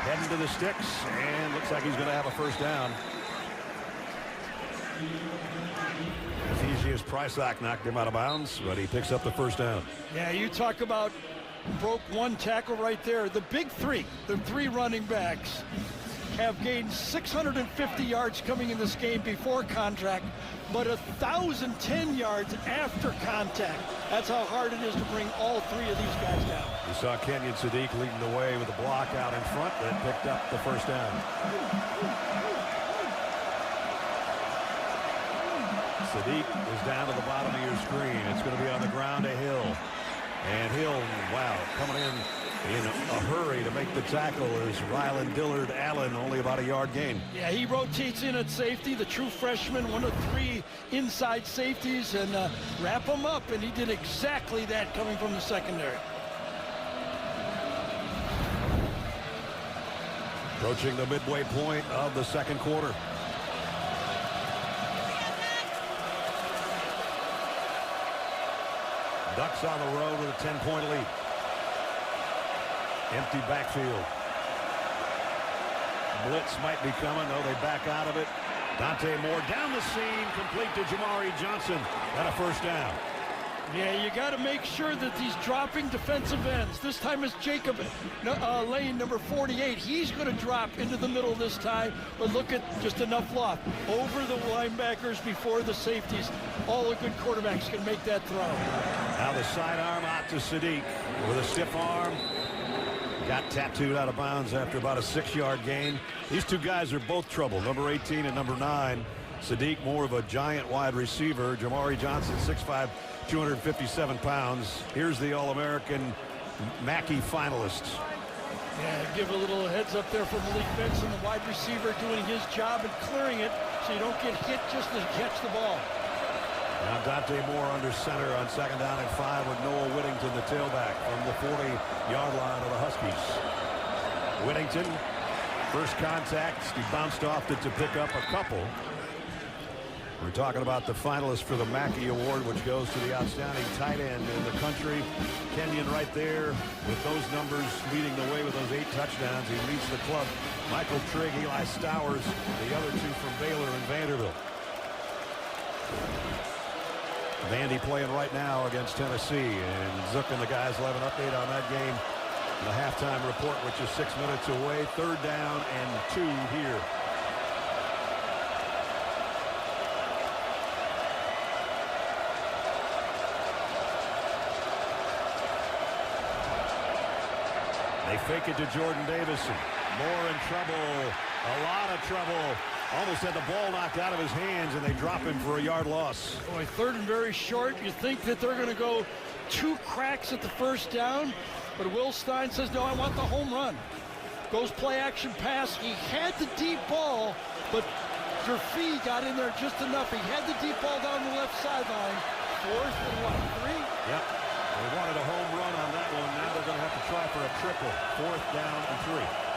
[SPEAKER 1] heading to the sticks, and looks like he's going to have a first down. As easy as Prysock knocked him out of bounds, but he picks up the first down.
[SPEAKER 2] Yeah, you talk about broke one tackle right there. The big three, the three running backs, have gained 650 yards coming in this game before contact, but 1,010 yards after contact. That's how hard it is to bring all three of these guys down.
[SPEAKER 1] You saw Kenyon Sadiq leading the way with a block out in front that picked up the first down. Sadiq is down to the bottom of your screen. It's going to be on the ground to Hill. And Hill, wow, coming in a hurry to make the tackle is Ryland Dillard Allen, only about a yard gain.
[SPEAKER 2] Yeah, he rotates in at safety, the true freshman, one of three inside safeties, and wrap him up, and he did exactly that coming from the secondary.
[SPEAKER 1] Approaching the midway point of the second quarter. Ducks on the road with a 10-point lead. Empty backfield. Blitz might be coming. No, they back out of it. Dante Moore down the seam, complete to Jamari Johnson. And a first down.
[SPEAKER 2] Yeah, you got to make sure that these dropping defensive ends, this time it's Jacob Lane, number 48. He's going to drop into the middle this time, but look at just enough loft. Over the linebackers before the safeties. All the good quarterbacks can make that throw.
[SPEAKER 1] Now the sidearm out to Sadiq with a stiff arm. Got tattooed out of bounds after about a 6-yard gain. These two guys are both trouble, number 18 and number 9. Sadiq, more of a giant wide receiver. Jamari Johnson, 6'5", 257 pounds. Here's the All-American Mackey finalist.
[SPEAKER 2] Yeah, give a little heads up there for Malik Benson, the wide receiver, doing his job and clearing it so you don't get hit just to catch the ball.
[SPEAKER 1] Now Dante Moore under center on 2nd down and 5 with Noah Whittington, the tailback, from the 40-yard line of the Huskies. Whittington, first contact. He bounced off it to pick up a couple. We're talking about the finalists for the Mackey Award, which goes to the outstanding tight end in the country. Kenyon right there with those numbers, leading the way with those 8 touchdowns. He leads the club. Michael Trigg, Eli Stowers, the other two from Baylor and Vanderbilt. Vandy playing right now against Tennessee, and Zook and the guys will have an update on that game in the halftime report, which is 6 minutes away. 3rd down and 2 here. They fake it to Jordan Davison. Moore in trouble, a lot of trouble. Almost had the ball knocked out of his hands, and they drop him for a yard loss.
[SPEAKER 2] Boy, 3rd and very short. You think that they're going to go 2 cracks at the first down, but Will Stein says, no, I want the home run. Goes play action pass. He had the deep ball, but Durfee got in there just enough. He had the deep ball down the left sideline. 4th and what, 3?
[SPEAKER 1] Yep. They wanted a home run on that one. Now they're going to have to try for a triple. 4th down and 3.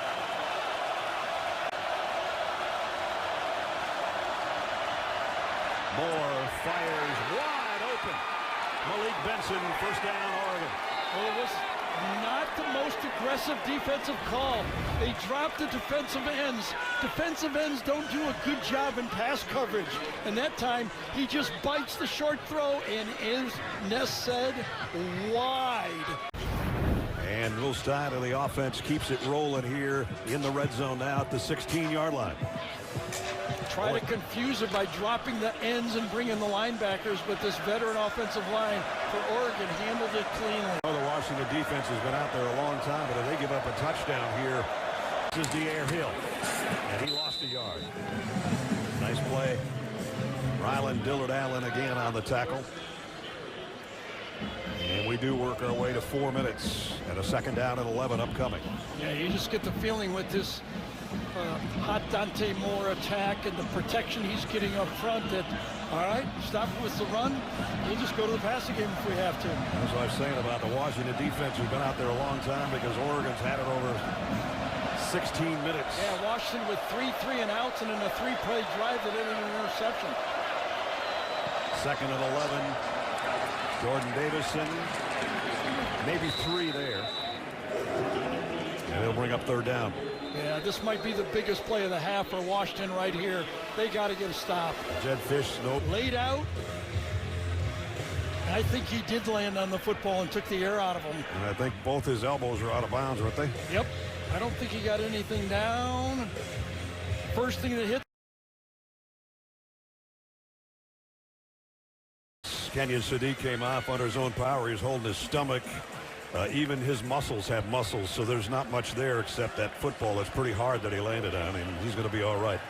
[SPEAKER 1] Moore fires wide open. Malik Benson, first down, Oregon.
[SPEAKER 2] Well, it was not the most aggressive defensive call. They dropped the defensive ends. Defensive ends don't do a good job in pass coverage. And that time, he just bites the short throw, and as Ness said, wide.
[SPEAKER 1] And Will Stein of the offense keeps it rolling here in the red zone now at the 16-yard line.
[SPEAKER 2] Try to confuse it by dropping the ends and bringing the linebackers, but this veteran offensive line for Oregon handled it cleanly.
[SPEAKER 1] The Washington defense has been out there a long time, but if they give up a touchdown here, this is Pierre Hill, and he lost a yard. Nice play. Ryland Dillard Allen again on the tackle. And we do work our way to 4 minutes and a 2nd down and 11 upcoming.
[SPEAKER 2] Yeah, you just get the feeling with this hot Dante Moore attack and the protection he's getting up front that, all right, stop with the run. We'll just go to the passing game if we have to.
[SPEAKER 1] That's what I was saying about the Washington defense who's been out there a long time because Oregon's had it over 16 minutes.
[SPEAKER 2] Yeah, Washington with 3 3-and-outs and in a 3-play drive that ended in an interception.
[SPEAKER 1] 2nd and 11. Jordan Davison, maybe 3 there. And they'll bring up 3rd down.
[SPEAKER 2] Yeah, this might be the biggest play of the half for Washington right here. They got to get a stop.
[SPEAKER 1] Jed Fish, nope.
[SPEAKER 2] Laid out. I think he did land on the football and took the air out of him.
[SPEAKER 1] And I think both his elbows are out of bounds, weren't they?
[SPEAKER 2] Yep. I don't think he got anything down. First thing that hit.
[SPEAKER 1] Kenyon Sadiq came off under his own power. He was holding his stomach. Even his muscles have muscles, so there's not much there except that football that's pretty hard that he landed on, and he's going to be all right.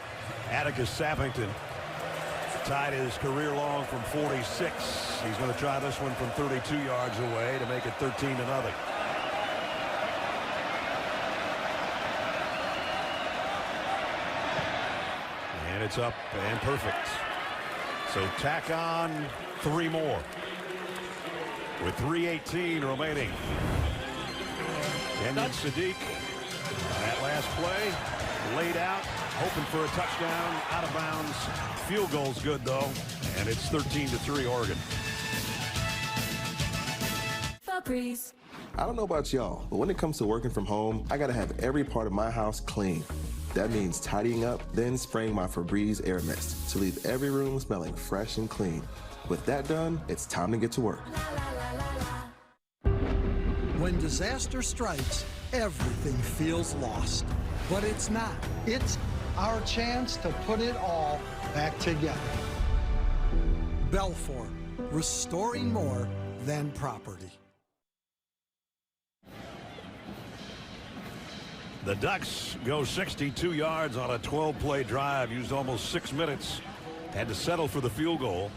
[SPEAKER 1] Atticus Sappington tied his career long from 46. He's going to try this one from 32 yards away to make it 13-0. And it's up and perfect. So tack on 3 more. With 3:18 remaining. Kenyon Sadiq on that last play, laid out, hoping for a touchdown, out of bounds. Field goal's good though, and it's 13-3 Oregon.
[SPEAKER 8] I don't know about y'all, but when it comes to working from home, I gotta have every part of my house clean. That means tidying up, then spraying my Febreze Air Mist to leave every room smelling fresh and clean. With that done, it's time to get to work.
[SPEAKER 9] When disaster strikes, everything feels lost. But it's not. It's our chance to put it all back together. Belfour, restoring more than property.
[SPEAKER 1] The Ducks go 62 yards on a 12-play drive, used almost 6 minutes, had to settle for the field goal.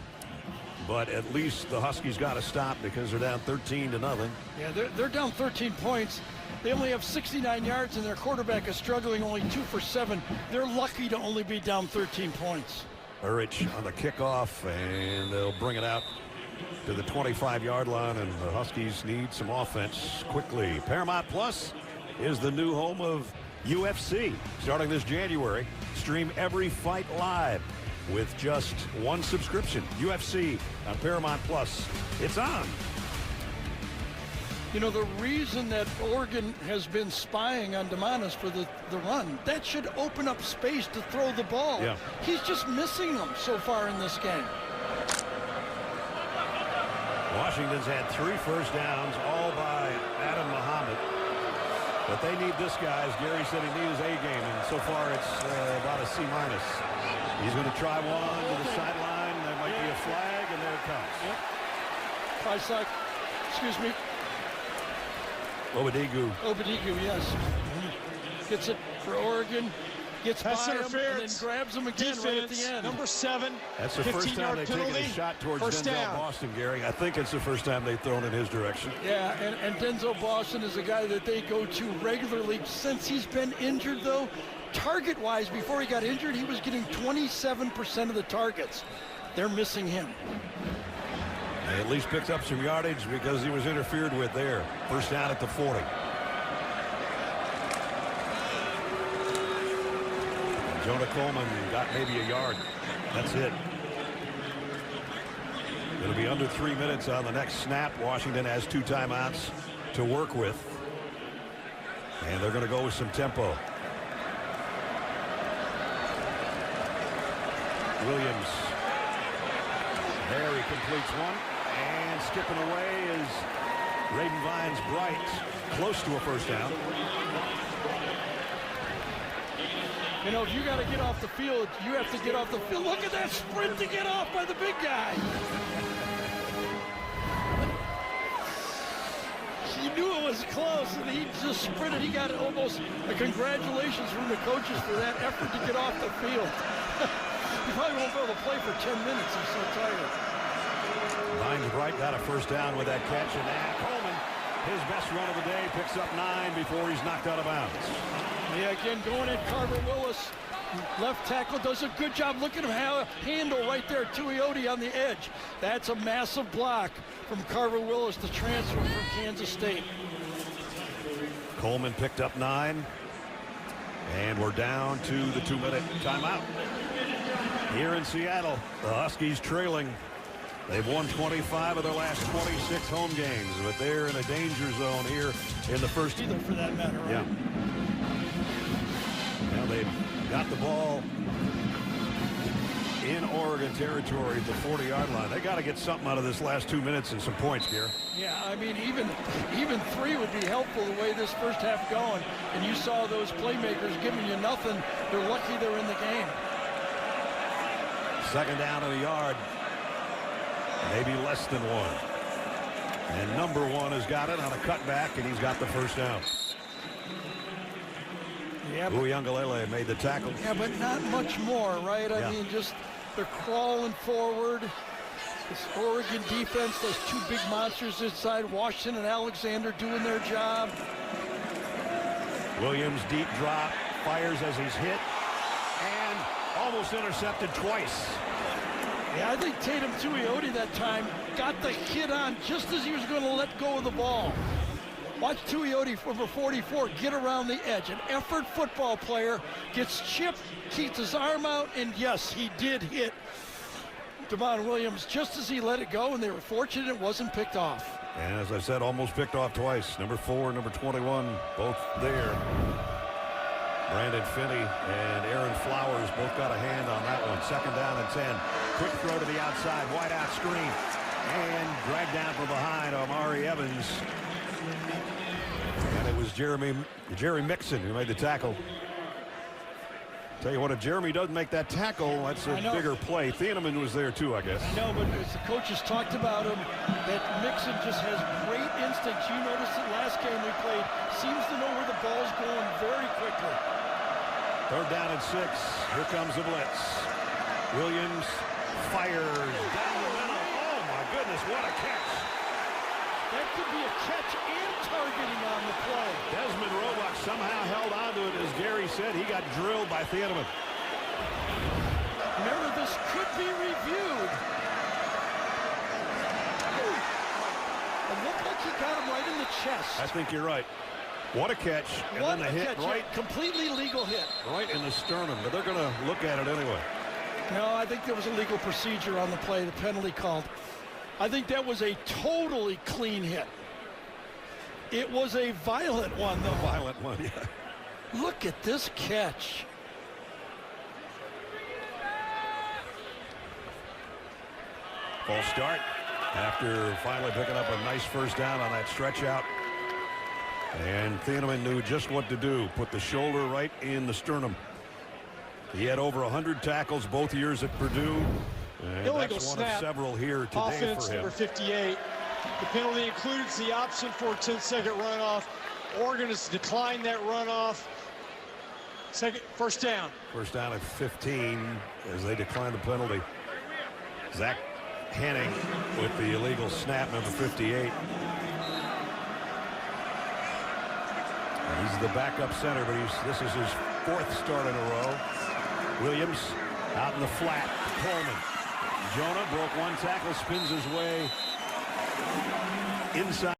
[SPEAKER 1] But at least the Huskies got to stop because they're down 13-0.
[SPEAKER 2] Yeah, they're down 13 points. They only have 69 yards, and their quarterback is struggling, only 2 for 7. They're lucky to only be down 13 points.
[SPEAKER 1] Urich on the kickoff, and they'll bring it out to the 25-yard line, and the Huskies need some offense quickly. Paramount Plus is the new home of UFC. Starting this January, stream every fight live with just one subscription. UFC on Paramount Plus. It's on.
[SPEAKER 2] You know, the reason that Oregon has been spying on DeMonis for the run, that should open up space to throw the ball.
[SPEAKER 1] Yeah.
[SPEAKER 2] He's just missing them so far in this game.
[SPEAKER 1] Washington's had 3 first downs, all by Adam Muhammad. But they need this guy. As Gary said, he needs his A game, and so far it's about a C-. He's going to try one to the sideline. There might be a flag, and there it comes.
[SPEAKER 2] Yep. Prysock, excuse me. Obadigu, yes. Gets it for Oregon. Gets by him and then grabs him again right at the end.
[SPEAKER 4] Number 7.
[SPEAKER 1] That's the first time they've taken a shot towards Denzel Boston, Gary. I think it's the first time they've thrown in his direction.
[SPEAKER 2] Yeah, and Denzel Boston is a guy that they go to regularly. Since he's been injured, though, target-wise, before he got injured, he was getting 27% of the targets. They're missing him.
[SPEAKER 1] They at least picked up some yardage because he was interfered with there. First down at the 40. Jonah Coleman got maybe a yard. That's it. It'll be under 3 minutes on the next snap. Washington has 2 timeouts to work with. And they're going to go with some tempo. Williams. There he completes one. And skipping away is Raven Vines Bright. Close to a first down.
[SPEAKER 2] You know, if you got to get off the field, you have to get off the field. Look at that sprint to get off by the big guy. He knew it was close, and he just sprinted. He got almost a congratulations from the coaches for that effort to get off the field. He probably won't be able to play for 10 minutes. He's so tired.
[SPEAKER 1] Vines Bright got a first down with that catch, and Coleman, his best run of the day, picks up 9 before he's knocked out of bounds.
[SPEAKER 2] Yeah, again, going at Carver Willis. Left tackle does a good job. Look at him handle right there. Tuioti on the edge. That's a massive block from Carver Willis, the transfer from Kansas State.
[SPEAKER 1] Coleman picked up 9. And we're down to the 2-minute timeout. Here in Seattle, the Huskies trailing They've won 25 of their last 26 home games, but they're in a danger zone here in the first.
[SPEAKER 2] Either for that matter, right?
[SPEAKER 1] Yeah. Now they've got the ball in Oregon territory at the 40-yard line. They got to get something out of this last 2 minutes and some points, Gary.
[SPEAKER 2] Yeah, I mean, even 3 would be helpful the way this first half going. And you saw those playmakers giving you nothing. They're lucky they're in the game.
[SPEAKER 1] Second down and a yard. Maybe less than 1. And number 1 has got it on a cutback, and he's got the first down.
[SPEAKER 2] Yeah,
[SPEAKER 1] Uiagalelei made the tackle.
[SPEAKER 2] Yeah, but not much more, right? I mean, just they're crawling forward. This Oregon defense, those 2 big monsters inside, Washington and Alexander doing their job.
[SPEAKER 1] Williams deep drop, fires as he's hit, and almost intercepted twice.
[SPEAKER 2] Yeah, I think Tatum Tuioti that time got the hit on just as he was going to let go of the ball. Watch Tuioti from a 44 get around the edge. An effort football player gets chipped, keeps his arm out, and yes, he did hit Damon Williams just as he let it go, and they were fortunate it wasn't picked off.
[SPEAKER 1] And as I said, almost picked off twice. Number 4, number 21, both there. Brandon Finney and Aaron Flowers both got a hand on that one. Second down and 10. Quick throw to the outside, wide out screen, and dragged down from behind Omari Evans. And it was Jerry Mixon who made the tackle. Tell you what, if Jeremy doesn't make that tackle, that's a bigger play. Thieneman was there too, I guess.
[SPEAKER 2] I know, but as the coaches talked about him, that Mixon just has great instincts. You noticed it last game we played. Seems to know where the ball's going very quickly.
[SPEAKER 1] Third down and 6. Here comes the blitz. Williams fires down the middle. Oh my goodness, what a catch.
[SPEAKER 2] That could be a catch and targeting on the play.
[SPEAKER 1] Desmond Roebuck somehow held on to it. As Gary said, he got drilled by Thieneman.
[SPEAKER 2] Remember, this could be reviewed. It looked like he got him right in the chest.
[SPEAKER 1] I think you're right. What a catch. And
[SPEAKER 2] what
[SPEAKER 1] then the hit
[SPEAKER 2] catch,
[SPEAKER 1] right.
[SPEAKER 2] Completely legal hit.
[SPEAKER 1] Right in the sternum, but they're going to look at it anyway.
[SPEAKER 2] No, I think there was a legal procedure on the play, the penalty called. I think that was a totally clean hit. It was a violent one, though.
[SPEAKER 1] Violent one, yeah.
[SPEAKER 2] Look at this catch.
[SPEAKER 1] False start after finally picking up a nice first down on that stretch out. And Thieneman knew just what to do. Put the shoulder right in the sternum. He had over 100 tackles both years at Purdue. And
[SPEAKER 4] Illegal
[SPEAKER 1] that's one
[SPEAKER 4] snap.
[SPEAKER 1] of several here today
[SPEAKER 4] Offense
[SPEAKER 1] for him.
[SPEAKER 4] number 58. The penalty includes the option for a 10-second runoff. Oregon has declined that runoff. First down.
[SPEAKER 1] First down at 15 as they decline the penalty. Zach Henning with the illegal snap, number 58. He's the backup center, but this is his 4th start in a row. Williams out in the flat. Coleman. Jonah broke one tackle, spins his way inside.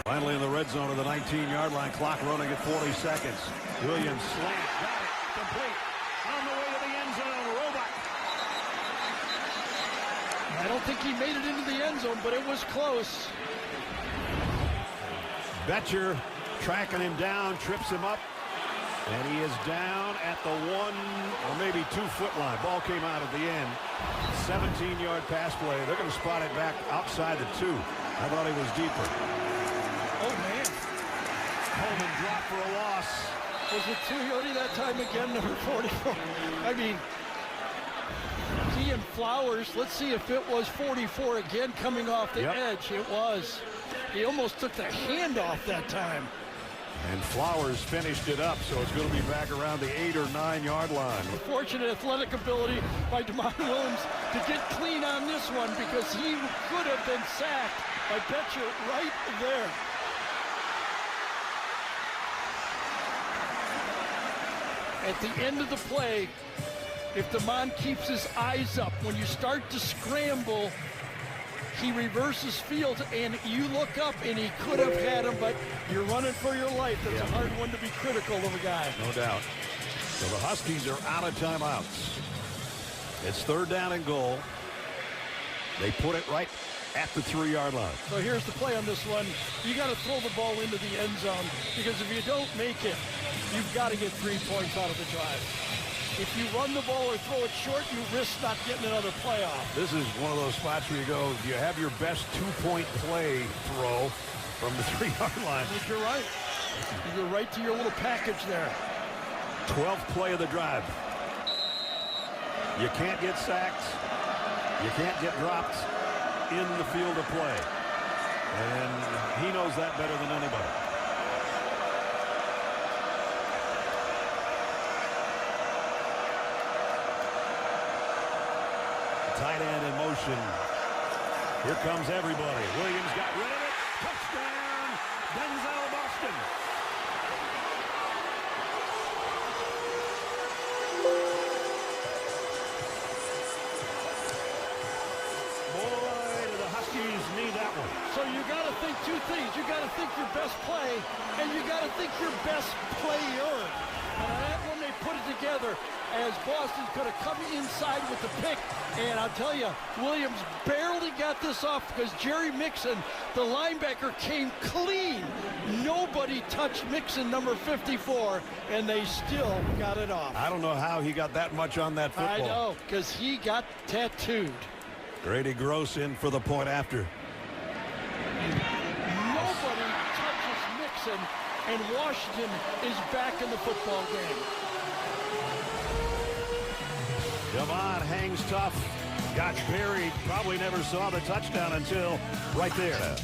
[SPEAKER 1] Finally in the red zone of the 19-yard line, clock running at 40 seconds. Williams slant, got it, complete, on the way to the end zone. Roebuck.
[SPEAKER 2] I don't think he made it into the end zone, but it was close.
[SPEAKER 1] Betcher tracking him down, trips him up, and he is down at the 1 or maybe 2-foot line. Ball came out at the end. 17-yard pass play. They're going to spot it back outside the 2. I thought he was deeper.
[SPEAKER 2] Oh, man.
[SPEAKER 1] Coleman dropped for a loss.
[SPEAKER 2] Was it Tuioti that time again, number 44? I mean, he and Flowers, let's see if it was 44 again coming off the edge. It was. He almost took the handoff that time.
[SPEAKER 1] And Flowers finished it up, so it's going to be back around the 8 or 9-yard line.
[SPEAKER 2] Fortunate athletic ability by Damon Williams to get clean on this one, because he could have been sacked by Betcher right there. At the end of the play, if Damon keeps his eyes up, when you start to scramble, he reverses field, and you look up, and he could have had him, but you're running for your life. That's a hard one to be critical of a guy.
[SPEAKER 1] No doubt. So the Huskies are out of timeouts. It's 3rd down and goal. They put it right at the 3-yard line.
[SPEAKER 2] So here's the play on this one. You got to throw the ball into the end zone, because if you don't make it, you've got to get 3 points out of the drive. If you run the ball or throw it short, you risk not getting another play off.
[SPEAKER 1] This is one of those spots where you go, you have your best 2-point play throw from the 3-yard line.
[SPEAKER 2] I think you're right. You go right to your little package there.
[SPEAKER 1] 12th play of the drive. You can't get sacked. You can't get dropped in the field of play. And he knows that better than anybody. Tight end in motion. Here comes everybody. Williams got rid of it. Touchdown, Denzel Boston. Boy, do the Huskies need that one.
[SPEAKER 2] So you got to think 2 things. You got to think your best play, and you got to think your best player. And that one, they put it together, as Boston could have come inside with the pick. And I'll tell you, Williams barely got this off, because Jerry Mixon, the linebacker, came clean. Nobody touched Mixon, number 54, and they still got it off.
[SPEAKER 1] I don't know how he got that much on that football.
[SPEAKER 2] I know, because he got tattooed.
[SPEAKER 1] Grady Gross in for the point after.
[SPEAKER 2] Nobody touches Mixon, and Washington is back in the football game.
[SPEAKER 1] Devon hangs tough, got buried, probably never saw the touchdown until right there.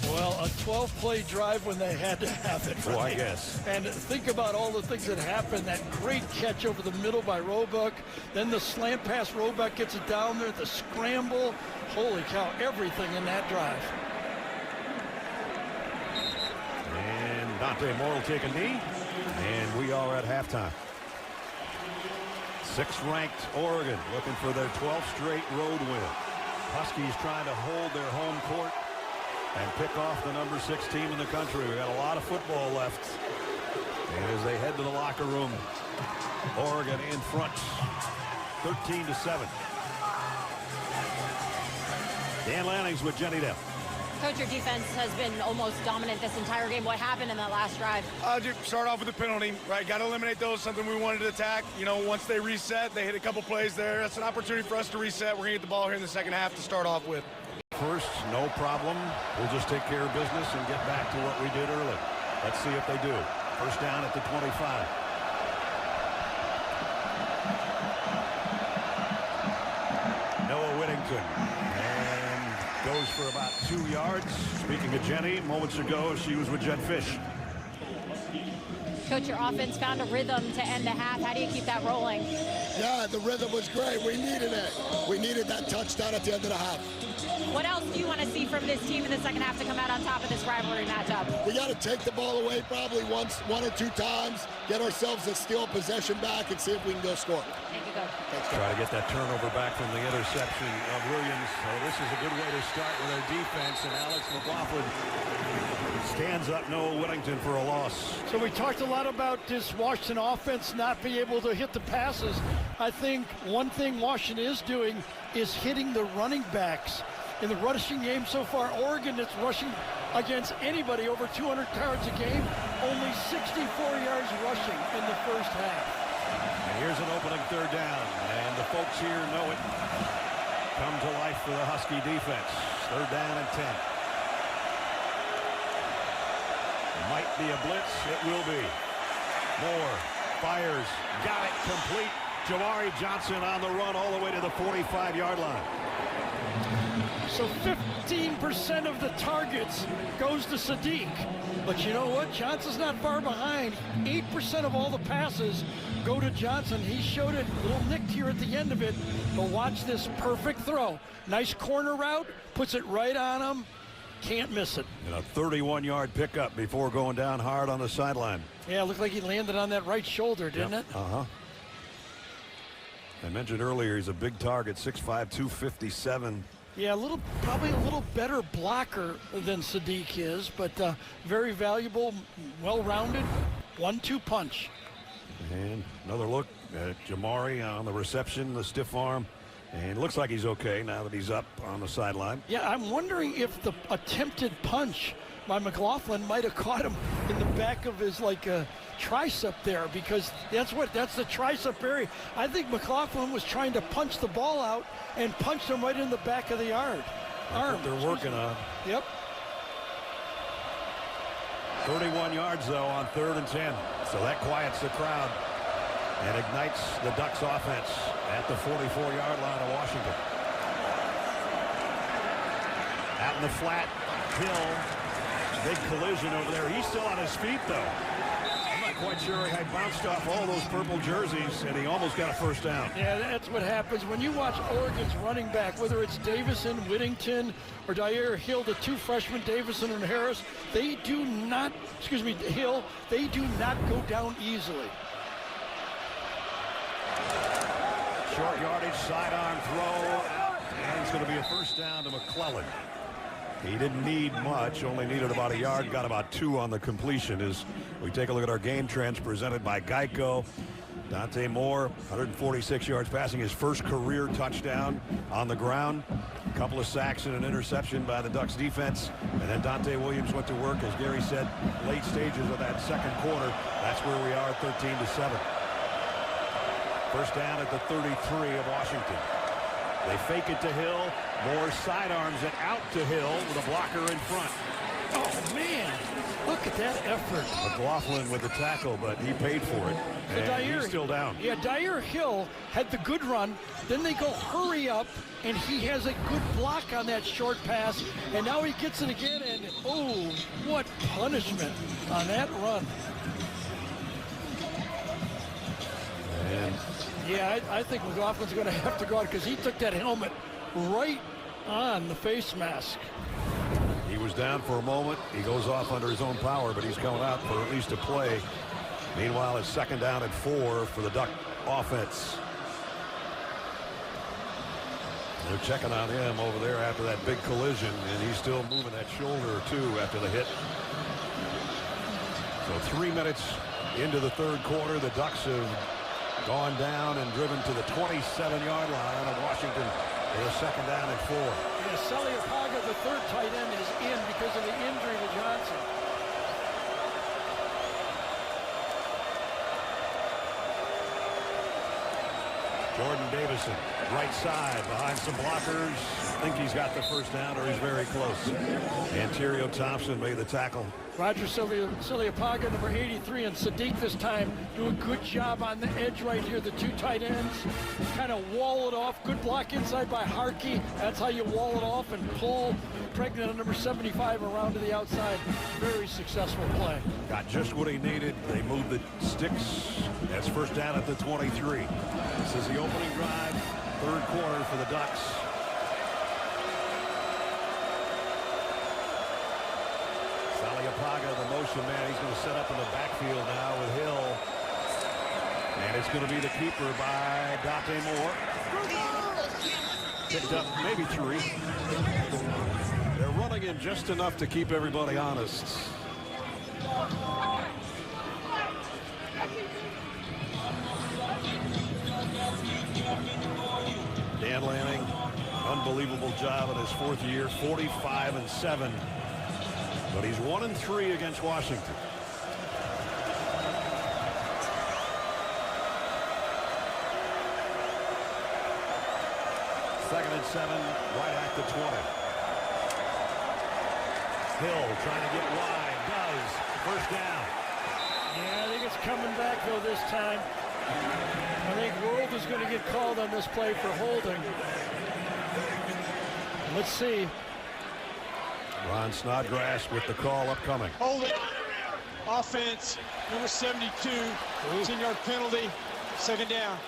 [SPEAKER 2] Well, a 12-play drive when they had to have it. Right?
[SPEAKER 1] Oh, I guess.
[SPEAKER 2] And think about all the things that happened. That great catch over the middle by Roebuck. Then the slant pass, Roebuck gets it down there. The scramble. Holy cow, everything in that drive.
[SPEAKER 1] And Dante Moore will take a knee. And we are at halftime. 6th-ranked Oregon looking for their 12th straight road win. Huskies trying to hold their home court and pick off the number 6 team in the country. We got a lot of football left. And as they head to the locker room, Oregon in front, 13-7. Dan Lanning's with Jenny Dell.
[SPEAKER 5] Coach, your defense has been almost dominant this entire game. What happened in that last drive?
[SPEAKER 10] Just start off with the penalty, right? Got to eliminate those. Something we wanted to attack. You know, once they reset, they hit a couple plays there. That's an opportunity for us to reset. We're going to get the ball here in the second half to start off with.
[SPEAKER 1] First, no problem. We'll just take care of business and get back to what we did early. Let's see if they do. First down at the 25. Noah Whittington. And goes for about 2 yards. Speaking of Jenny, moments ago, she was with Jen Fish.
[SPEAKER 5] Coach, your offense found a rhythm to end the half. How do you keep that rolling?
[SPEAKER 6] Yeah, the rhythm was great. We needed it. We needed that touchdown at the end of the half.
[SPEAKER 5] What else do you want to see from this team in the second half to come out on top of this rivalry matchup?
[SPEAKER 6] We got to take the ball away probably one or two times, get ourselves a steal possession back, and see if we can go score.
[SPEAKER 5] Thank you, Coach.
[SPEAKER 6] Thanks,
[SPEAKER 1] Try to get that turnover back from the interception of Williams. So this is a good way to start with their defense, and Alex McLaughlin stands up Noah Whittington for a loss.
[SPEAKER 2] So we talked a lot about this Washington offense not being able to hit the passes. I think one thing Washington is doing is hitting the running backs. In the rushing game so far, Oregon that's rushing against anybody over 200 yards a game, only 64 yards rushing in the first half.
[SPEAKER 1] And here's an opening third down, and the folks here know it. Come to life for the Husky defense. Third down and 10. Might be a blitz. It will be. Moore fires. Got it complete. Jawari Johnson on the run all the way to the 45-yard line.
[SPEAKER 2] So 15% of the targets goes to Sadiq. But you know what? Johnson's not far behind. 8% of all the passes go to Johnson. He showed it a little nicked here at the end of it. But watch this perfect throw. Nice corner route. Puts it right on him. Can't miss it.
[SPEAKER 1] And a 31-yard pickup before going down hard on the sideline.
[SPEAKER 2] Yeah, it looked like he landed on that right shoulder, didn't it?
[SPEAKER 1] Uh-huh. I mentioned earlier he's a big target, 6'5", 257.
[SPEAKER 2] Yeah, probably a little better blocker than Sadiq is, but very valuable, well-rounded, 1-2 punch.
[SPEAKER 1] And another look at Jamari on the reception, the stiff arm. And it looks like he's okay now that he's up on the sideline.
[SPEAKER 2] Yeah, I'm wondering if the attempted punch by McLaughlin might have caught him in the back of his tricep there, because that's the tricep area. I think McLaughlin was trying to punch the ball out and punched him right in the back of the arm.
[SPEAKER 1] They're working on.
[SPEAKER 2] Yep.
[SPEAKER 1] 31 yards though on 3rd and 10. So that quiets the crowd and ignites the Ducks offense at the 44-yard line of Washington. Out in the flat, Hill, big collision over there. He's still on his feet though. I'm not quite sure. He bounced off all those purple jerseys and he almost got a first down.
[SPEAKER 2] Yeah, that's what happens when you watch Oregon's running back, whether it's Davison, Whittington, or Dyer Hill, the 2 freshmen, Davison and Harris. They do not, Hill, they do not go down easily.
[SPEAKER 1] Short yardage, sidearm throw, and it's going to be a first down to McClellan. He didn't need much, only needed about a yard, got about 2 on the completion. As we take a look at our game trends presented by Geico. Dante Moore, 146 yards passing, his first career touchdown on the ground. A couple of sacks and an interception by the Ducks defense. And then Dante Williams went to work, as Gary said, late stages of that second quarter. That's where we are, 13-7. First down at the 33 of Washington. They fake it to Hill. Moore sidearms it out to Hill with a blocker in front.
[SPEAKER 2] Oh, man. Look at that effort.
[SPEAKER 1] McLaughlin with the tackle, but he paid for it. And he's still down.
[SPEAKER 2] Yeah, Dyer Hill had the good run. Then they go hurry up, and he has a good block on that short pass. And now he gets it again, and oh, what punishment on that run.
[SPEAKER 1] And
[SPEAKER 2] yeah, I think McLaughlin's going to have to go out because he took that helmet right on the face mask.
[SPEAKER 1] He was down for a moment. He goes off under his own power, but he's coming out for at least a play. Meanwhile, it's 2nd down and 4 for the Duck offense. They're checking on him over there after that big collision, and he's still moving that shoulder or two after the hit. So 3 minutes into the 3rd quarter, the Ducks have gone down and driven to the 27-yard line of Washington for a 2nd down and 4.
[SPEAKER 2] Yeah, Saliopaga, the 3rd tight end, is in because of the injury to Johnson.
[SPEAKER 1] Jordan Davison, right side, behind some blockers. I think he's got the first down, or he's very close. Antonio Thompson made the tackle.
[SPEAKER 2] Roger Saliopaga, number 83, and Sadiq this time do a good job on the edge right here. The 2 tight ends kind of wall it off. Good block inside by Harkey. That's how you wall it off and pull Pregnant on number 75 around to the outside. Very successful play.
[SPEAKER 1] Got just what he needed. They moved the sticks. That's first down at the 23. This is the opening drive, 3rd quarter for the Ducks. Saliopaga, the motion man, he's going to set up in the backfield now with Hill. And it's going to be the keeper by Dante Moore. Picked up maybe 3. They're running in just enough to keep everybody honest. Dan Lanning, unbelievable job in his 4th year, 45-7. But he's 1-3 against Washington. Second and 7, right at the 20. Hill trying to get wide, does. First down.
[SPEAKER 2] Yeah, I think it's coming back though this time. I think World is going to get called on this play for holding. Let's see.
[SPEAKER 1] Ron Snodgrass with the call upcoming.
[SPEAKER 4] Holding. Offense, number 72. 10-yard penalty. 2nd down.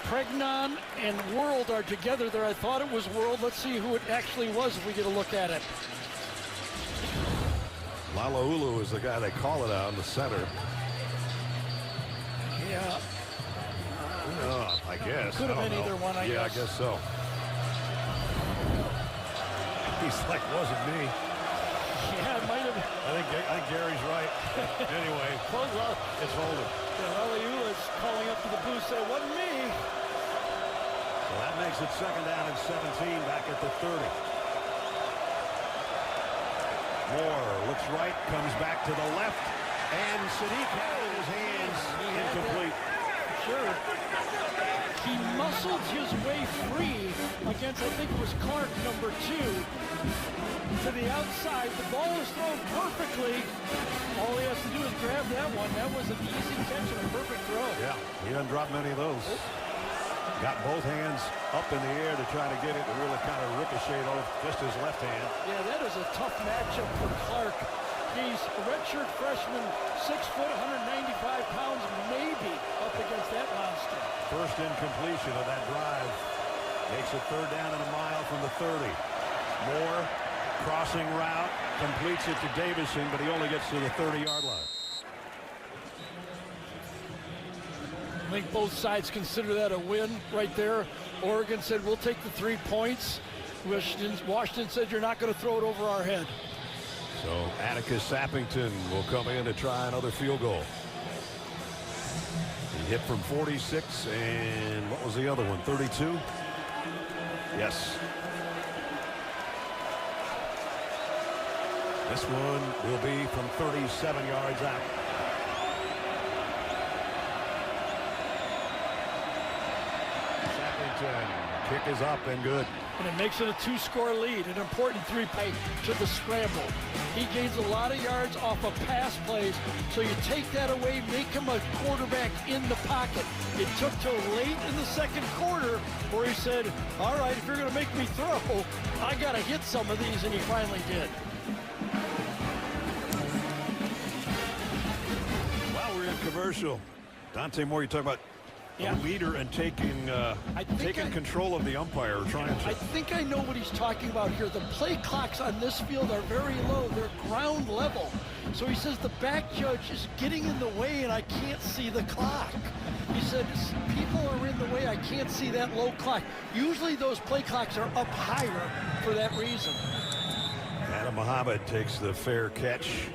[SPEAKER 2] Pregnon and World are together there. I thought it was World. Let's see who it actually was if we get a look at it.
[SPEAKER 1] Lalaulu is the guy they call it out in the center.
[SPEAKER 2] Yeah.
[SPEAKER 1] I guess.
[SPEAKER 2] Could have been either one, I guess.
[SPEAKER 1] Yeah, I guess so. He's like, wasn't me.
[SPEAKER 2] Yeah, it might have.
[SPEAKER 1] I think Gary's right. Anyway, it's holding.
[SPEAKER 2] Yeah, Eliula's calling up to the booth, say, wasn't me.
[SPEAKER 1] So that makes it second down and 17 back at the 30. Moore looks right, comes back to the left, and Sadiq had it in his hands, incomplete.
[SPEAKER 2] Sure. He muscled his way free against, I think it was Clark, number 2, to the outside. The ball is thrown perfectly. All he has to do is grab that one. That was an easy catch and a perfect throw.
[SPEAKER 1] Yeah, he doesn't drop many of those. Got both hands up in the air to try to get it, and really kind of ricocheted off just his left hand.
[SPEAKER 2] Yeah, that is a tough matchup for Clark. He's a redshirt freshman, 6 foot, 195 pounds, maybe up against that monster.
[SPEAKER 1] First incompletion of that drive. Makes it third down and a mile from the 30. Moore, crossing route, completes it to Davison, but he only gets to the 30-yard line.
[SPEAKER 2] I think both sides consider that a win right there. Oregon said, we'll take the 3 points. Washington said, you're not going to throw it over our head.
[SPEAKER 1] So Atticus Sappington will come in to try another field goal. He hit from 46, and what was the other one, 32? Yes. This one will be from 37 yards out. Kick is up and good.
[SPEAKER 2] And it makes it a 2-score lead, an important 3-play to the scramble. He gains a lot of yards off of pass plays, so you take that away, make him a quarterback in the pocket. It took till late in the second quarter where he said, all right, if you're going to make me throw, I got to hit some of these, and he finally did.
[SPEAKER 1] While we're in commercial, Dante Moore, you talk about a leader and taking control of the umpire, trying to.
[SPEAKER 2] I think I know what he's talking about here. The play clocks on this field are very low. They're ground level. So he says the back judge is getting in the way and I can't see the clock. He said people are in the way. I can't see that low clock. Usually those play clocks are up higher for that reason.
[SPEAKER 1] Adam Muhammad takes the fair catch.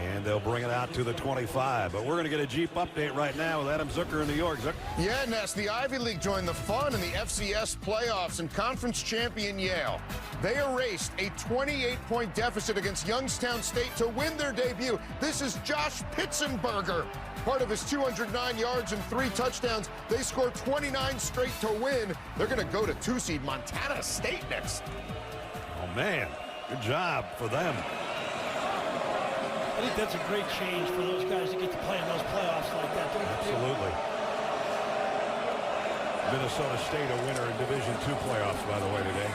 [SPEAKER 1] And they'll bring it out to the 25. But we're going to get a Jeep update right now with Adam Zucker in New York. Zucker.
[SPEAKER 7] Yeah, Ness, the Ivy League joined the fun in the FCS playoffs, and conference champion Yale. They erased a 28-point deficit against Youngstown State to win their debut. This is Josh Pitzenberger. Part of his 209 yards and 3 touchdowns. They scored 29 straight to win. They're going to go to 2-seed Montana State next.
[SPEAKER 1] Oh, man. Good job for them.
[SPEAKER 2] I think that's a great change for those guys to get to play in those playoffs like that.
[SPEAKER 1] Absolutely. Minnesota State a winner in Division II playoffs, by the way, today.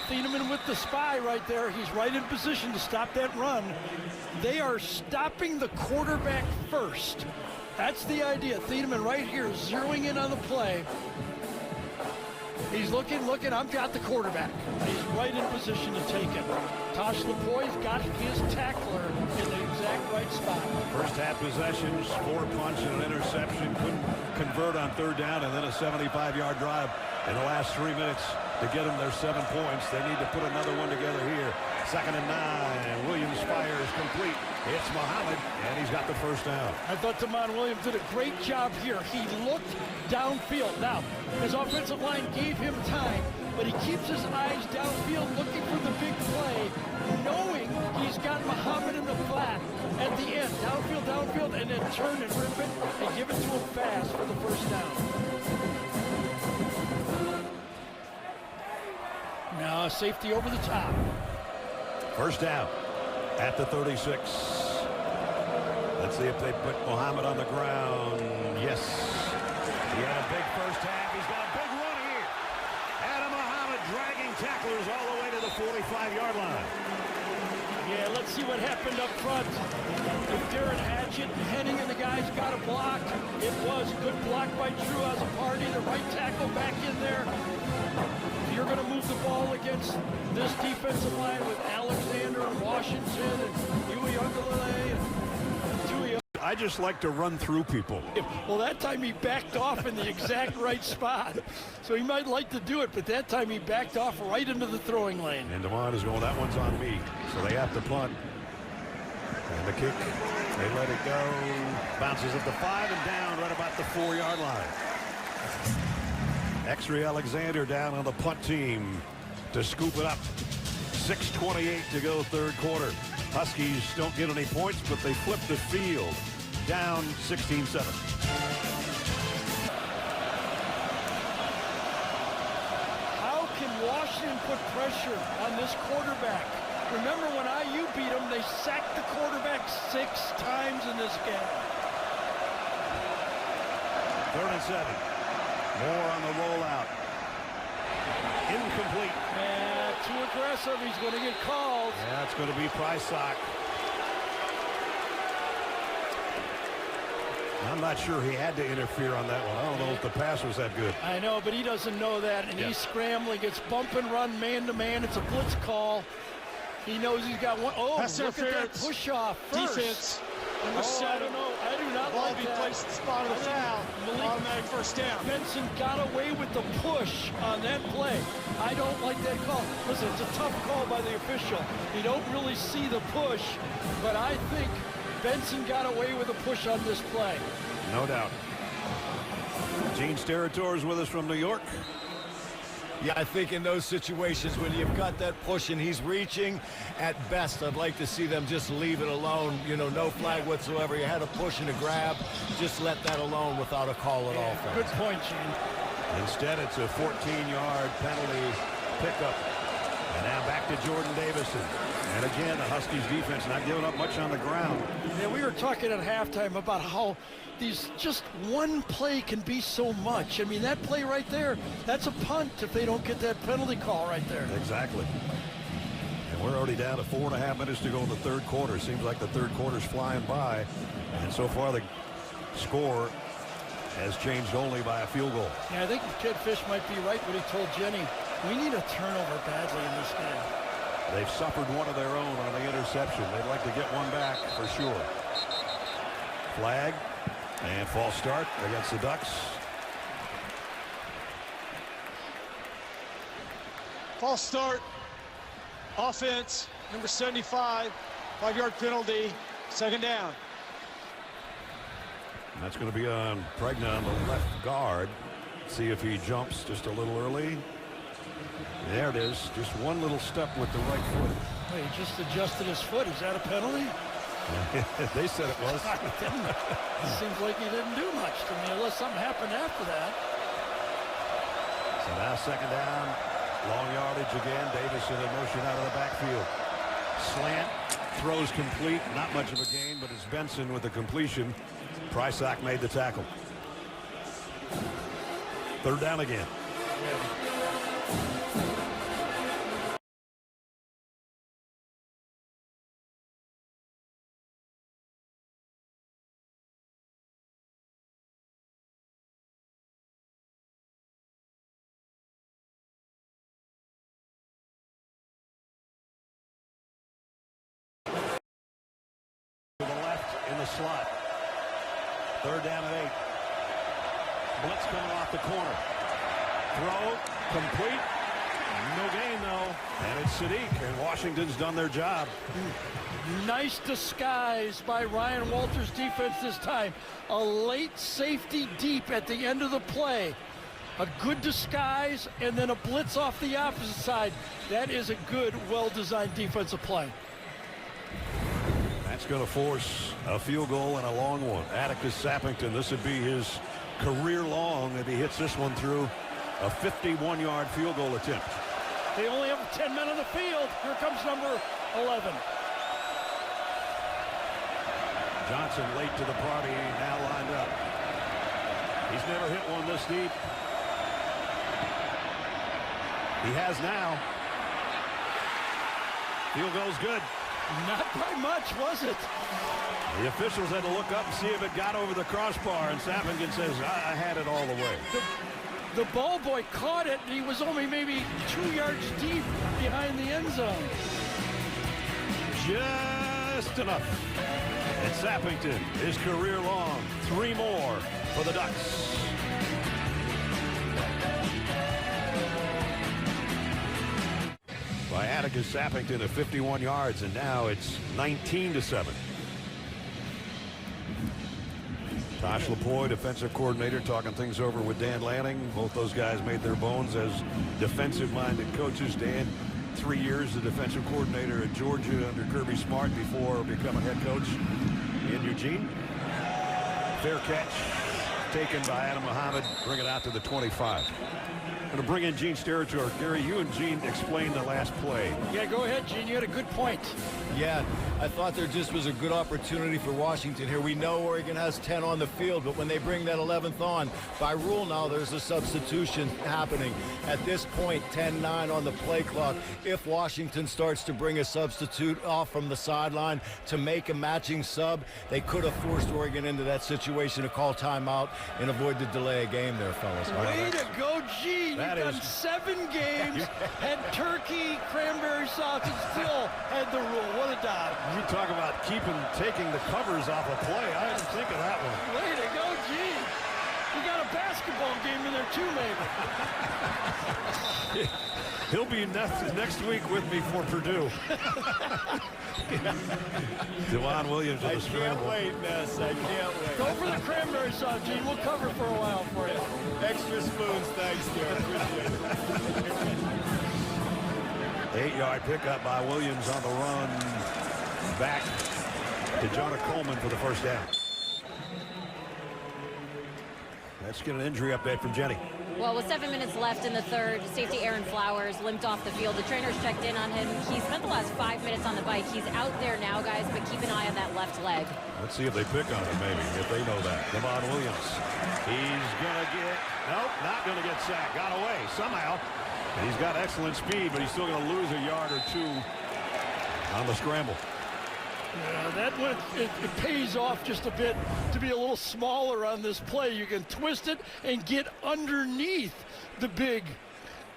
[SPEAKER 2] Thieneman with the spy right there. He's right in position to stop that run. They are stopping the quarterback first. That's the idea. Thieneman right here zeroing in on the play. He's looking, I've got the quarterback. He's right in position to take it. Tosh Lapoy's got his tackler in the exact right spot.
[SPEAKER 1] First half possessions, 4 punch and an interception. Couldn't convert on third down, and then a 75-yard drive in the last 3 minutes to get them their 7 points. They need to put another one together here. 2nd and 9. Williams fires complete. It's Muhammad, and he's got the first down.
[SPEAKER 2] I thought Damon Williams did a great job here. He looked downfield. Now, his offensive line gave him time, but he keeps his eyes downfield looking for the big play, knowing he's got Muhammad in the flat at the end. Downfield, and then turn and rip it and give it to him fast for the first down. Now, safety over the top.
[SPEAKER 1] First down at the 36. Let's see if they put Muhammad on the ground. Yes. He had a big first half. He's got a big run here. Adam Muhammad dragging tacklers all the way to the 45-yard line.
[SPEAKER 2] Yeah, let's see what happened up front. If Darren Hatchett and Henning and the guys got a block, it was good block by Drew Azzopardi, the right tackle back in there. You're going to move the ball against this defensive line with Alexander and Washington and Huey Ungalale and Tui.
[SPEAKER 1] I just like to run through people.
[SPEAKER 2] Well, that time he backed off in the exact right spot. So he might like to do it, but that time he backed off right into the throwing lane.
[SPEAKER 1] And DeMond is going, that one's on me. So they have to punt. And the kick, they let it go. Bounces at the 5 and down right about the 4-yard line. Exree Alexander down on the punt team to scoop it up. 6:28 to go, third quarter. Huskies don't get any points, but they flip the field. Down 16-7.
[SPEAKER 2] How can Washington put pressure on this quarterback? Remember when IU beat them, they sacked the quarterback 6 times in this game.
[SPEAKER 1] 3rd and 7. Moore on the rollout. Incomplete.
[SPEAKER 2] Too aggressive. He's going to get called.
[SPEAKER 1] Yeah, it's going to be Prysock. I'm not sure he had to interfere on that one. I don't know if the pass was that good.
[SPEAKER 2] I know, but he doesn't know that, and he's scrambling. It's bump and run, man-to-man. It's a blitz call. He knows he's got one. Oh,
[SPEAKER 4] Pass
[SPEAKER 2] look at that push-off first.
[SPEAKER 4] Defense. Number 7.
[SPEAKER 2] I don't know. I do not
[SPEAKER 4] Ball
[SPEAKER 2] like
[SPEAKER 4] be
[SPEAKER 2] that.
[SPEAKER 4] placed at the spot of the foul. Automatic first down.
[SPEAKER 2] Benson got away with the push on that play. I don't like that call. Listen, it's a tough call by the official. You don't really see the push, but I think Benson got away with a push on this play.
[SPEAKER 1] No doubt. Gene Steratore is with us from New York.
[SPEAKER 3] Yeah, I think in those situations when you've got that push and he's reaching, at best, I'd like to see them just leave it alone. You know, no flag whatsoever. You had a push and a grab. Just let that alone without a call at all.
[SPEAKER 2] Good point, Gene.
[SPEAKER 1] Instead, it's a 14-yard penalty pickup. And now back to Jordan Davison. And again, the Huskies defense not giving up much on the ground.
[SPEAKER 2] Yeah, we were talking at halftime about how these just one play can be so much. I mean, that play right there, that's a punt if they don't get that penalty call right there.
[SPEAKER 1] Exactly. And we're already down to 4.5 minutes to go in the third quarter. Seems like the third quarter's flying by. And so far, the score has changed only by a field goal.
[SPEAKER 2] Yeah, I think Jed Fish might be right when he told Jenny, we need a turnover badly in this game.
[SPEAKER 1] They've suffered one of their own on the interception. They'd like to get one back for sure. Flag and false start against the Ducks.
[SPEAKER 4] False start. Offense, number 75. 5-yard penalty. 2nd down.
[SPEAKER 1] And that's going to be on Pregna on the left guard. See if he jumps just a little early. There it is. Just one little step with the right foot.
[SPEAKER 2] Oh, he just adjusted his foot. Is that a penalty?
[SPEAKER 1] They said it was.
[SPEAKER 2] It seems like he didn't do much to me unless something happened after that.
[SPEAKER 1] So now 2nd down. Long yardage again. Davison in motion out of the backfield. Slant. Throws complete. Not much of a gain, but it's Benson with the completion. Prysock made the tackle. 3rd down again. To the left in the slot. 3rd down and 8. Blitz coming off the corner. Throw complete. No gain though. And it's Sadiq, and Washington's done their job.
[SPEAKER 2] Nice disguise by Ryan Walters' defense this time. A late safety deep at the end of the play. A good disguise and then a blitz off the opposite side. That is a good, well-designed defensive play.
[SPEAKER 1] That's going to force a field goal and a long one. Atticus Sappington, this would be his career long if he hits this one through. A 51-yard field goal attempt.
[SPEAKER 2] They only have 10 men on the field. Here comes number 11.
[SPEAKER 1] Johnson late to the party, now lined up. He's never hit one this deep. He has now. Field goal's good.
[SPEAKER 2] Not by much, was it?
[SPEAKER 1] The officials had to look up and see if it got over the crossbar, and Sappington says, I had it all the way.
[SPEAKER 2] The ball boy caught it, and he was only maybe 2 yards deep behind the end zone.
[SPEAKER 1] Just enough. And Sappington, his career long, 3 more for the Ducks. By Atticus Sappington at 51 yards, and now it's 19-7. Tosh Lapoy, defensive coordinator, talking things over with Dan Lanning. Both those guys made their bones as defensive-minded coaches. Dan, 3 years the defensive coordinator at Georgia under Kirby Smart before becoming head coach in Eugene. Fair catch taken by Adam Muhammad. Bring it out to the 25. Going to bring in Gene Steratore. Gary, you and Gene explained the last play.
[SPEAKER 2] Yeah, go ahead, Gene. You had a good point.
[SPEAKER 3] Yeah, I thought there just was a good opportunity for Washington here. We know Oregon has 10 on the field, but when they bring that 11th on, by rule now there's a substitution happening. At this point, 10-9 on the play clock. If Washington starts to bring a substitute off from the sideline to make a matching sub, they could have forced Oregon into that situation to call timeout and avoid the delay of game there, fellas.
[SPEAKER 2] Way to go, Gene. You've done 7 games, had turkey, cranberry sauce, and still had the rule. What a dive.
[SPEAKER 1] You talk about taking the covers off a play. I didn't think of that one.
[SPEAKER 2] Way to go, Gene. You got a basketball game in there too, maybe.
[SPEAKER 1] He'll be next week with me for Purdue. Devon Williams on the scramble.
[SPEAKER 3] I can't wait, Ness. I can't wait.
[SPEAKER 2] Go for the cranberry sauce, Gene. We'll cover for a while for you.
[SPEAKER 3] Extra spoons, thanks, Derek. Appreciate it.
[SPEAKER 1] 8-yard pickup by Williams on the run. Back to Jonah Coleman for the first down. Let's get an injury update from Jenny.
[SPEAKER 5] Well, with 7 minutes left in the third, safety Aaron Flowers limped off the field. The trainers checked in on him. He spent the last 5 minutes on the bike. He's out there now, guys, but keep an eye on that left leg.
[SPEAKER 1] Let's see if they pick on him, maybe, if they know that. Devon Williams. He's going to get, nope, not going to get sacked. Got away somehow. And he's got excellent speed, but he's still going to lose a yard or two on the scramble.
[SPEAKER 2] Yeah, that one, it pays off just a bit to be a little smaller on this play. You can twist it and get underneath the big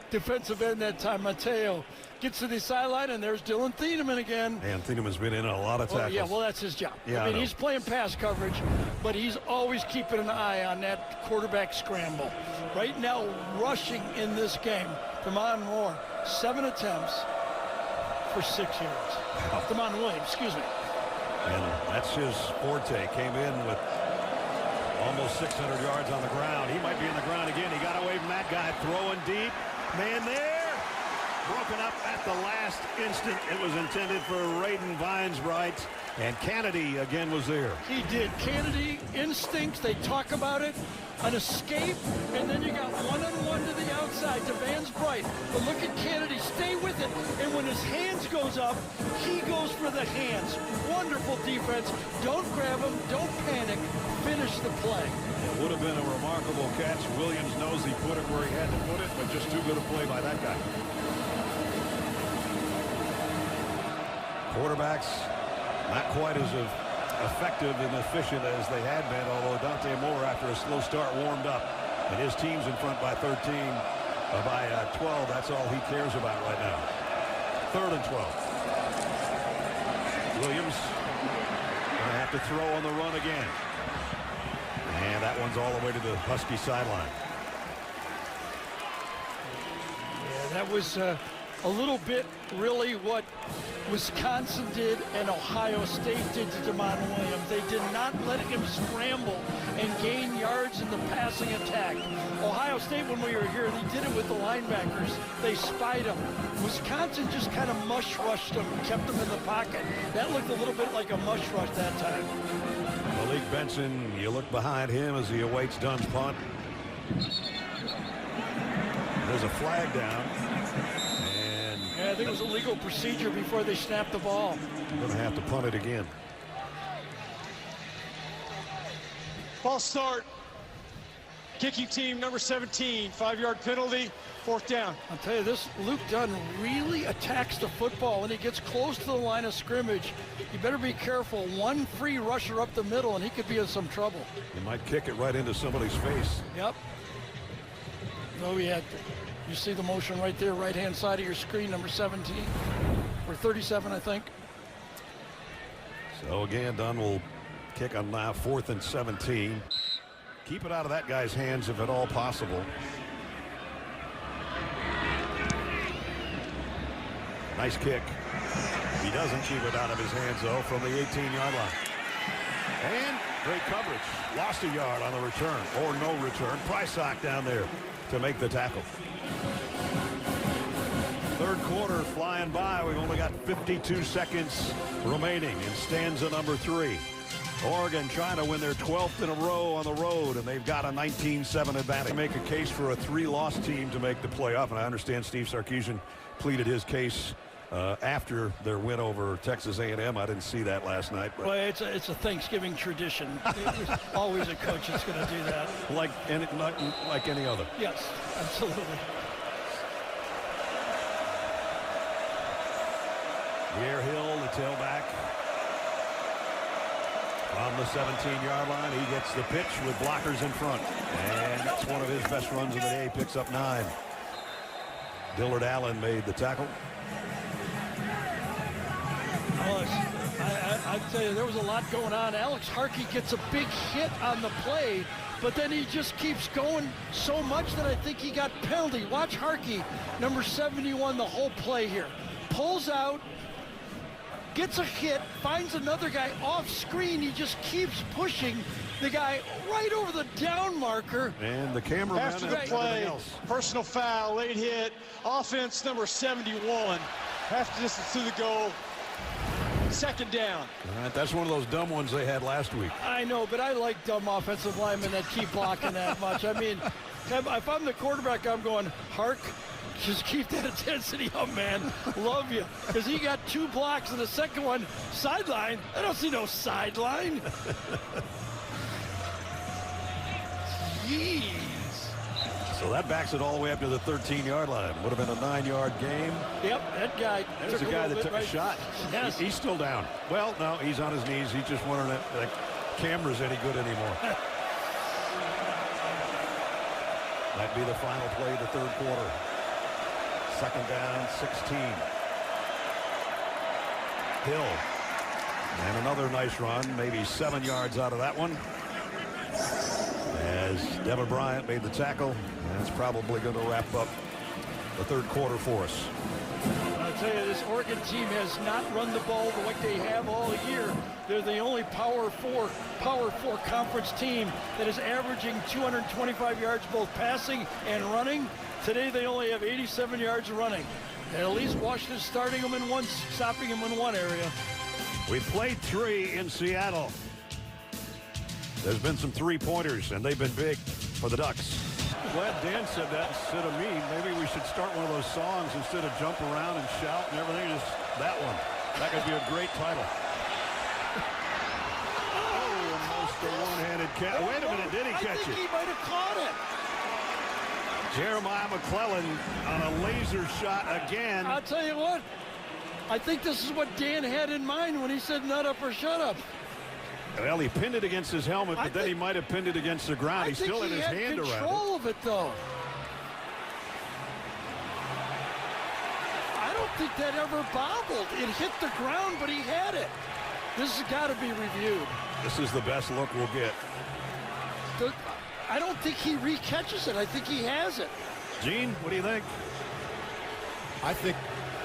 [SPEAKER 2] defensive end that time. Mateo gets to the sideline, and there's Dylan Thieneman again.
[SPEAKER 1] And Thienemann's been in a lot of tackles.
[SPEAKER 2] Yeah, well, that's his job.
[SPEAKER 1] Yeah,
[SPEAKER 2] I mean, he's playing pass coverage, but he's always keeping an eye on that quarterback scramble. Right now, rushing in this game, Damon Moore, 7 attempts for 6 yards. Damon Williams, excuse me.
[SPEAKER 1] And that's his forte. Came in with almost 600 yards on the ground. He might be in the ground again. He got away from that guy throwing deep. Man there. Broken up at the last instant. It was intended for Raiden Vinesbright. And Kennedy again was there.
[SPEAKER 2] He did. Kennedy, instincts, they talk about it. An escape, and then you got one-on-one to the outside to Vansbright. But look at Kennedy, stay with it. And when his hands goes up, he goes for the hands. Wonderful defense. Don't grab him, don't panic. Finish the play.
[SPEAKER 1] It would have been a remarkable catch. Williams knows he put it where he had to put it, but just too good a play by that guy. Quarterbacks not quite as effective and efficient as they had been, although Dante Moore, after a slow start, warmed up. And his team's in front by 13, by 12. That's all he cares about right now. 3rd and 12. Williams going to have to throw on the run again. And that one's all the way to the Husky sideline.
[SPEAKER 2] Yeah, that was a little bit really what Wisconsin did and Ohio State did to Damon Williams. They did not let him scramble and gain yards in the passing attack. Ohio State, when we were here, they did it with the linebackers. They spied him. Wisconsin just kind of mush rushed him and kept him in the pocket. That looked a little bit like a mush rush that time.
[SPEAKER 1] Malik Benson, you look behind him as he awaits Dunn's punt. There's a flag down.
[SPEAKER 2] Yeah, I think it was a legal procedure before they snapped the ball.
[SPEAKER 1] We're going to have to punt it again.
[SPEAKER 4] False start. Kicking team number 17. 5-yard penalty. 4th down.
[SPEAKER 2] I'll tell you this, Luke Dunn really attacks the football and he gets close to the line of scrimmage. You better be careful. One free rusher up the middle and he could be in some trouble.
[SPEAKER 1] He might kick it right into somebody's face.
[SPEAKER 2] Yep. No, he had to. You see the motion right there, right-hand side of your screen, number 17, or 37, I think.
[SPEAKER 1] So again, Dunn will kick on now 4th and 17. Keep it out of that guy's hands if at all possible. Nice kick. He doesn't keep it out of his hands, though, from the 18-yard line. And great coverage. Lost a yard on the return, or no return. Prysock down there to make the tackle. Third quarter flying by. We've only got 52 seconds remaining in stanza number 3. Oregon trying to win their 12th in a row on the road, and they've got a 19-7 advantage. Make a case for a 3-loss team to make the playoff, and I understand Steve Sarkisian pleaded his case after their win over Texas A&M. I didn't see that last night. But.
[SPEAKER 2] Well, it's a Thanksgiving tradition. There's always a coach that's going to do that.
[SPEAKER 1] Like any other.
[SPEAKER 2] Yes, absolutely.
[SPEAKER 1] Pierre Hill, the tailback. On the 17-yard line, he gets the pitch with blockers in front. And that's one of his best runs of the day. Picks up 9. Dillard Allen made the tackle.
[SPEAKER 2] I tell you, there was a lot going on. Alex Harkey gets a big hit on the play, but then he just keeps going so much that I think he got penalty. Watch Harkey, number 71, the whole play here. Pulls out, gets a hit, finds another guy off screen. He just keeps pushing the guy right over the down marker.
[SPEAKER 1] And the cameraman
[SPEAKER 4] after the play, personal foul, late hit, offense number 71. Half the distance to the goal. Second down.
[SPEAKER 1] All right, that's one of those dumb ones they had last week.
[SPEAKER 2] I know, but I like dumb offensive linemen that keep blocking that much. I mean, if I'm the quarterback, I'm going, Hark, just keep that intensity up, man. Love you. Because he got 2 blocks and the second one, sideline. I don't see no sideline. Jeez.
[SPEAKER 1] So that backs it all the way up to the 13-yard line. Would have been a 9-yard game.
[SPEAKER 2] Yep, that guy.
[SPEAKER 1] There's a guy that took a shot.
[SPEAKER 2] Yes.
[SPEAKER 1] He's still down. Well, no, he's on his knees. He's just wondering if the camera's any good anymore. Might be the final play of the third quarter. Second down, 16. Hill. And another nice run, maybe 7 yards out of that one. As Devin Bryant made the tackle, that's probably going to wrap up the third quarter for us.
[SPEAKER 2] I'll tell you, this Oregon team has not run the ball like they have all year. They're the only Power 4 conference team that is averaging 225 yards both passing and running. Today they only have 87 yards running. And at least Washington's starting them in one, stopping them in one area.
[SPEAKER 1] We played 3 in Seattle. There's been some 3-pointers, and they've been big for the Ducks. Glad Dan said that instead of me. Maybe we should start one of those songs instead of jump around and shout and everything. Just that one. That could be a great title. Almost a one-handed catch. Wait a minute, did he catch it?
[SPEAKER 2] I think he might have caught it.
[SPEAKER 1] Jeremiah McClellan on a laser shot again.
[SPEAKER 2] I'll tell you what. I think this is what Dan had in mind when he said nut up or shut up.
[SPEAKER 1] Well, he pinned it against his helmet, but then he might have pinned it against the ground. He still had his hand around it.
[SPEAKER 2] I think he had control of it, though. I don't think that ever bobbled. It hit the ground, but he had it. This has got to be reviewed.
[SPEAKER 1] This is the best look we'll get.
[SPEAKER 2] I don't think he re-catches it. I think he has it.
[SPEAKER 1] Gene, what do you think?
[SPEAKER 3] I think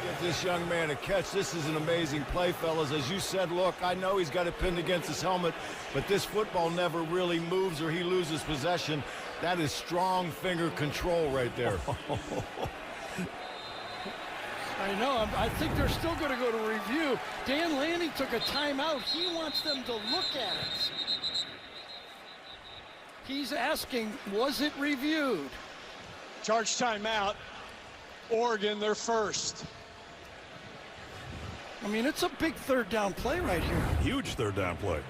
[SPEAKER 3] give this young man a catch. This is an amazing play, fellas. As you said, look, I know he's got it pinned against his helmet, but this football never really moves or he loses possession. That is strong finger control right there.
[SPEAKER 2] I know. I think they're still going to go to review. Dan Lanning took a timeout. He wants them to look at it. He's asking, was it reviewed?
[SPEAKER 4] Charge timeout. Oregon, they're first.
[SPEAKER 2] I mean, it's a big third down play right here.
[SPEAKER 1] Huge third down play.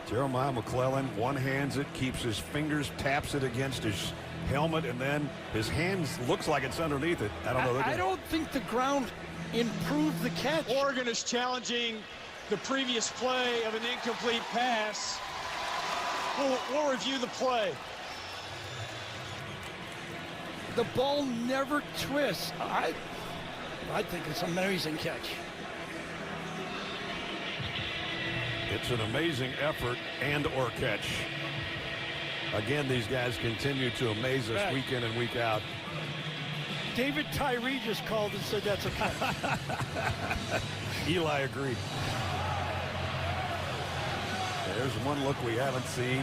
[SPEAKER 1] Jeremiah McClellan one-hands it, keeps his fingers, taps it against his helmet, and then his hands looks like it's underneath it. I don't know.
[SPEAKER 2] I don't think the ground improved the catch.
[SPEAKER 4] Oregon is challenging the previous play of an incomplete pass. We'll review the play.
[SPEAKER 2] The ball never twists. I think it's an amazing catch.
[SPEAKER 1] It's an amazing effort and or catch. Again, these guys continue to amaze us week in and week out.
[SPEAKER 2] David Tyree just called and said that's a catch.
[SPEAKER 1] Eli agreed. There's one look we haven't seen.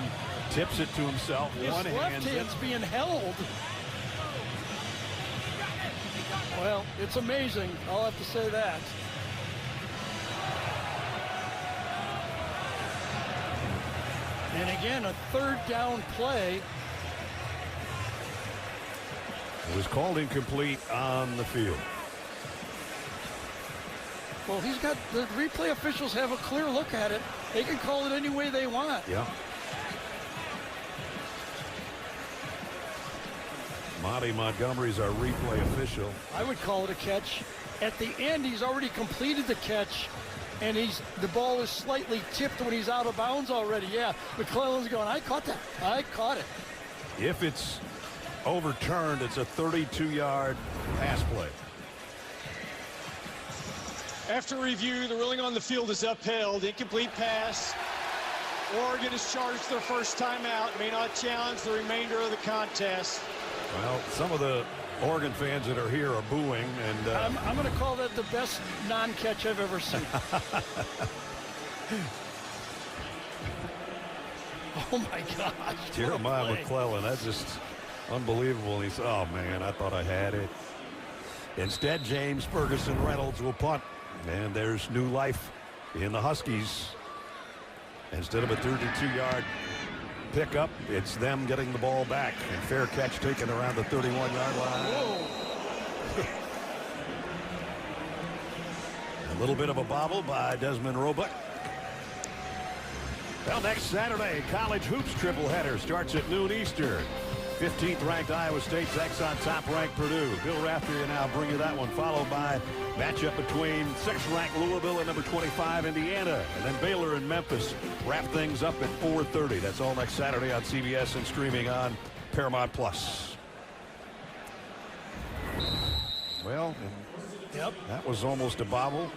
[SPEAKER 1] Tips it to himself.
[SPEAKER 2] His
[SPEAKER 1] One
[SPEAKER 2] left hand's being held. Well, it's amazing. I'll have to say that. And again, a third down play.
[SPEAKER 1] It was called incomplete on the field.
[SPEAKER 2] Well, he's got the replay officials have a clear look at it. They can call it any way they want.
[SPEAKER 1] Yeah. Monty Montgomery's our replay official.
[SPEAKER 2] I would call it a catch. At the end, he's already completed the catch, and the ball is slightly tipped when he's out of bounds already. Yeah, McClellan's going, I caught that. I caught it.
[SPEAKER 1] If it's overturned, it's a 32-yard pass play.
[SPEAKER 4] After review, the ruling on the field is upheld. Incomplete pass. Oregon has charged their first timeout. May not challenge the remainder of the contest.
[SPEAKER 1] Well, some of the Oregon fans that are here are booing, and
[SPEAKER 2] I'm going to call that the best non-catch I've ever seen. Oh my gosh!
[SPEAKER 1] Jeremiah McClellan, that's just unbelievable. He's, oh man, I thought I had it. Instead, James Ferguson Reynolds will punt, and there's new life in the Huskies. Instead of a 32-yard pickup, it's them getting the ball back, and fair catch taken around the 31-yard line. A little bit of a bobble by Desmond Roebuck. Well, next Saturday, college hoops triple header starts at noon Eastern. 15th ranked Iowa State takes on top-ranked Purdue. Bill Raftery will now bring you that one, followed by matchup between 6th ranked Louisville and number 25 Indiana, and then Baylor and Memphis wrap things up at 4:30. That's all next Saturday on CBS and streaming on Paramount Plus. Well,
[SPEAKER 2] yep,
[SPEAKER 1] that was almost a bobble.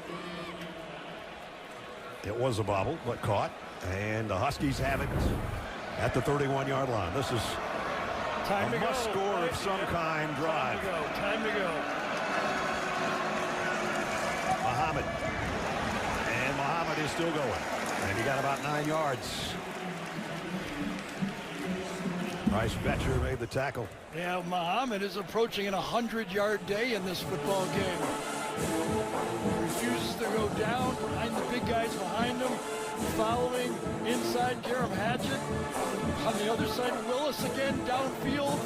[SPEAKER 1] It was a bobble, but caught, and the Huskies have it at the 31-yard line. This is
[SPEAKER 2] time
[SPEAKER 1] a must score of some kind drive.
[SPEAKER 2] Time to go.
[SPEAKER 1] Muhammad. And Muhammad is still going. And he got about 9 yards. Bryce Betcher made the tackle.
[SPEAKER 2] Yeah, Muhammad is approaching an 100-yard day in this football game. Refuses to go down behind the big guys behind him. Following inside Garham Hatchett. On the other side, Willis again downfield.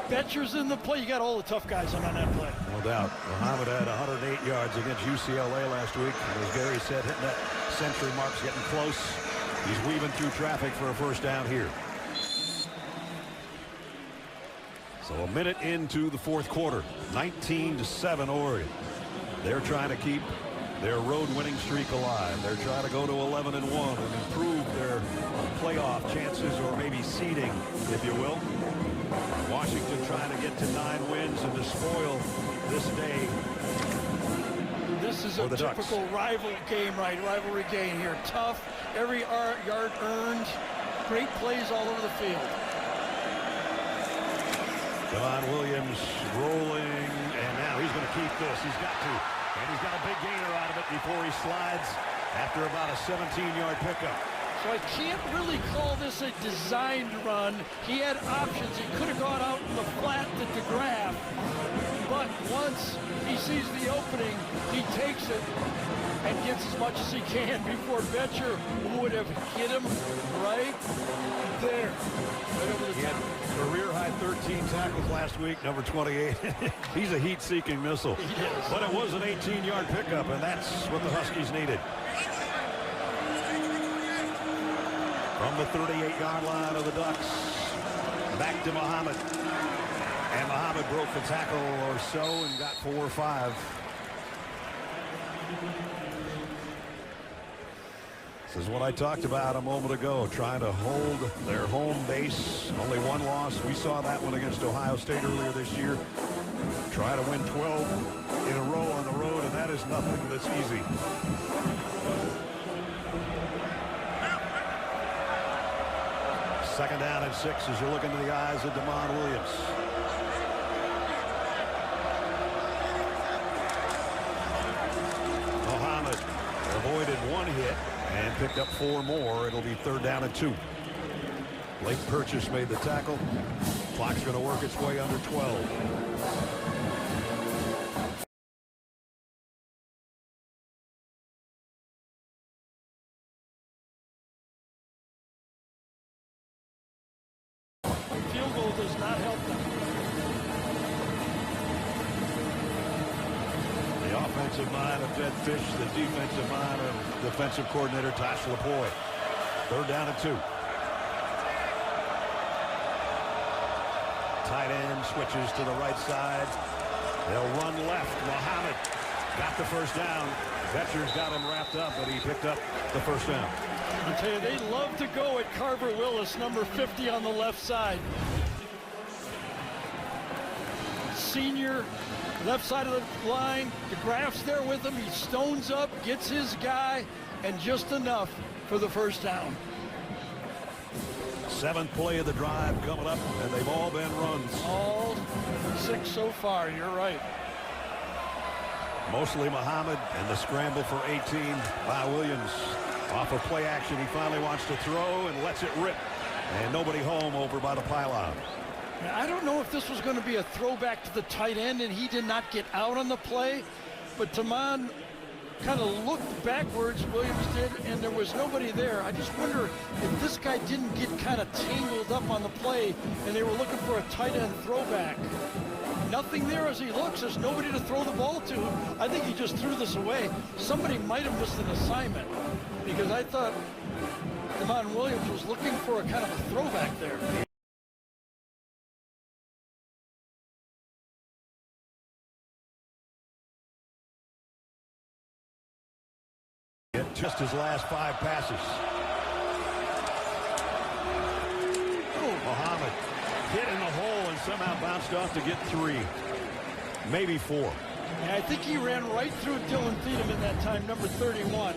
[SPEAKER 2] Betcher's in the play. You got all the tough guys on that play.
[SPEAKER 1] No doubt. Muhammad had 108 yards against UCLA last week. And as Gary said, hitting that century mark's getting close. He's weaving through traffic for a first down here. So a minute into the fourth quarter. 19-7 Oregon. They're trying to keep their road winning streak alive. They're trying to go to 11-1 and improve their playoff chances, or maybe seeding, if you will. Washington trying to get to 9 wins and to spoil this day.
[SPEAKER 2] This is a typical rivalry game here. Tough, every yard earned, great plays all over the field.
[SPEAKER 1] Devon Williams rolling, and now he's going to keep this. He's got to. And he's got a big gainer out of it before he slides after about a 17-yard pickup.
[SPEAKER 2] So I can't really call this a designed run. He had options. He could have gone out in the flat to DeGraff. But once he sees the opening, he takes it and gets as much as he can before Betcher would have hit him right there. Right over the top.
[SPEAKER 1] Career high 13 tackles last week, number 28. He's a heat-seeking missile. But it was an 18-yard pickup, and that's what the Huskies needed. From the 38-yard line of the Ducks, back to Muhammad. And Muhammad broke the tackle or so and got 4 or 5. This is what I talked about a moment ago, trying to hold their home base. Only one loss. We saw that one against Ohio State earlier this year. Try to win 12 in a row on the road, and that is nothing that's easy. Second down and 6 as you look into the eyes of DeMond Williams. Muhammad avoided 1 hit and picked up 4 more. It'll be 3rd down and 2. Late Purchase made the tackle. Clock's going to work its way under 12.
[SPEAKER 2] Field goal does not help them.
[SPEAKER 1] The offensive mind of Jed Fish, the defensive mind of defensive coordinator Tosh LaPoy. 3rd down and 2. Tight end switches to the right side. They'll run left. Muhammad got the first down. Betcher's got him wrapped up, but he picked up the first down.
[SPEAKER 2] I tell you, they love to go at Carver Willis, number 50 on the left side. Senior, left side of the line. DeGraff's there with him. He stones up, gets his guy, and just enough for the first down.
[SPEAKER 1] 7th play of the drive coming up, and they've all been runs.
[SPEAKER 2] All 6 so far, you're right.
[SPEAKER 1] Mostly Muhammad, and the scramble for 18 by Williams. Off of play action, he finally wants to throw and lets it rip. And nobody home over by the pylon.
[SPEAKER 2] I don't know if this was going to be a throwback to the tight end, and he did not get out on the play, but Tamon kind of looked backwards, Williams did, and there was nobody there. I just wonder if this guy didn't get kind of tangled up on the play and they were looking for a tight end throwback. Nothing there as he looks. There's nobody to throw the ball to. I think he just threw this away. Somebody might have missed an assignment because I thought DeMond Williams was looking for a kind of a throwback there.
[SPEAKER 1] Just his last 5 passes. Muhammad hit in the hole and somehow bounced off to get 3, maybe 4.
[SPEAKER 2] And I think he ran right through Dylan Thieneman that time, number 31.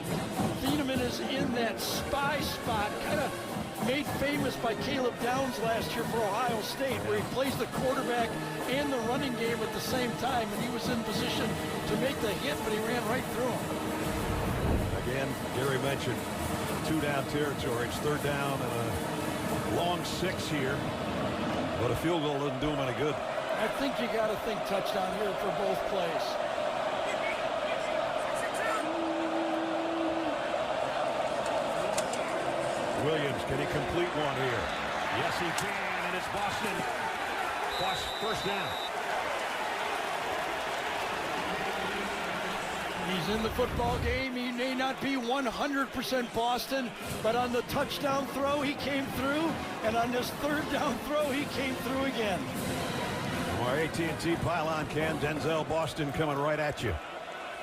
[SPEAKER 2] Thieneman is in that spy spot, kind of made famous by Caleb Downs last year for Ohio State, where he plays the quarterback and the running game at the same time, and he was in position to make the hit, but he ran right through him.
[SPEAKER 1] Again, Gary mentioned 2-down territory. It's 3rd down and a long 6 here, but a field goal doesn't do him any good.
[SPEAKER 2] I think you got to think touchdown here for both plays.
[SPEAKER 1] Williams, can he complete one here? Yes, he can, and it's Boston. First down.
[SPEAKER 2] He's in the football game. He may not be 100% Boston, but on the touchdown throw, he came through, and on this 3rd down throw, he came through again.
[SPEAKER 1] Our AT&T pylon cam, Denzel Boston coming right at you.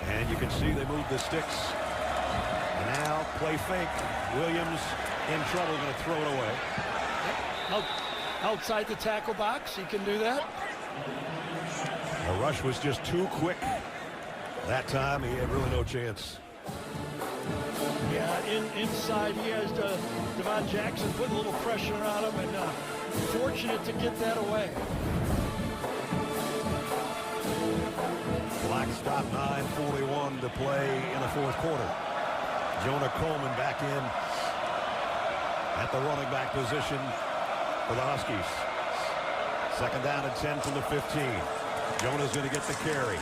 [SPEAKER 1] And you can see they moved the sticks. And now play fake. Williams in trouble, going to throw it away.
[SPEAKER 2] Outside the tackle box, he can do that.
[SPEAKER 1] The rush was just too quick. That time, he had really no chance.
[SPEAKER 2] Yeah, inside, he has Devon Jackson putting a little pressure on him, and fortunate to get that away.
[SPEAKER 1] Black stop, 9:41 to play in the 4th quarter. Jonah Coleman back in at the running back position for the Huskies. 2nd down and 10 from the 15. Jonah's going to get the carry.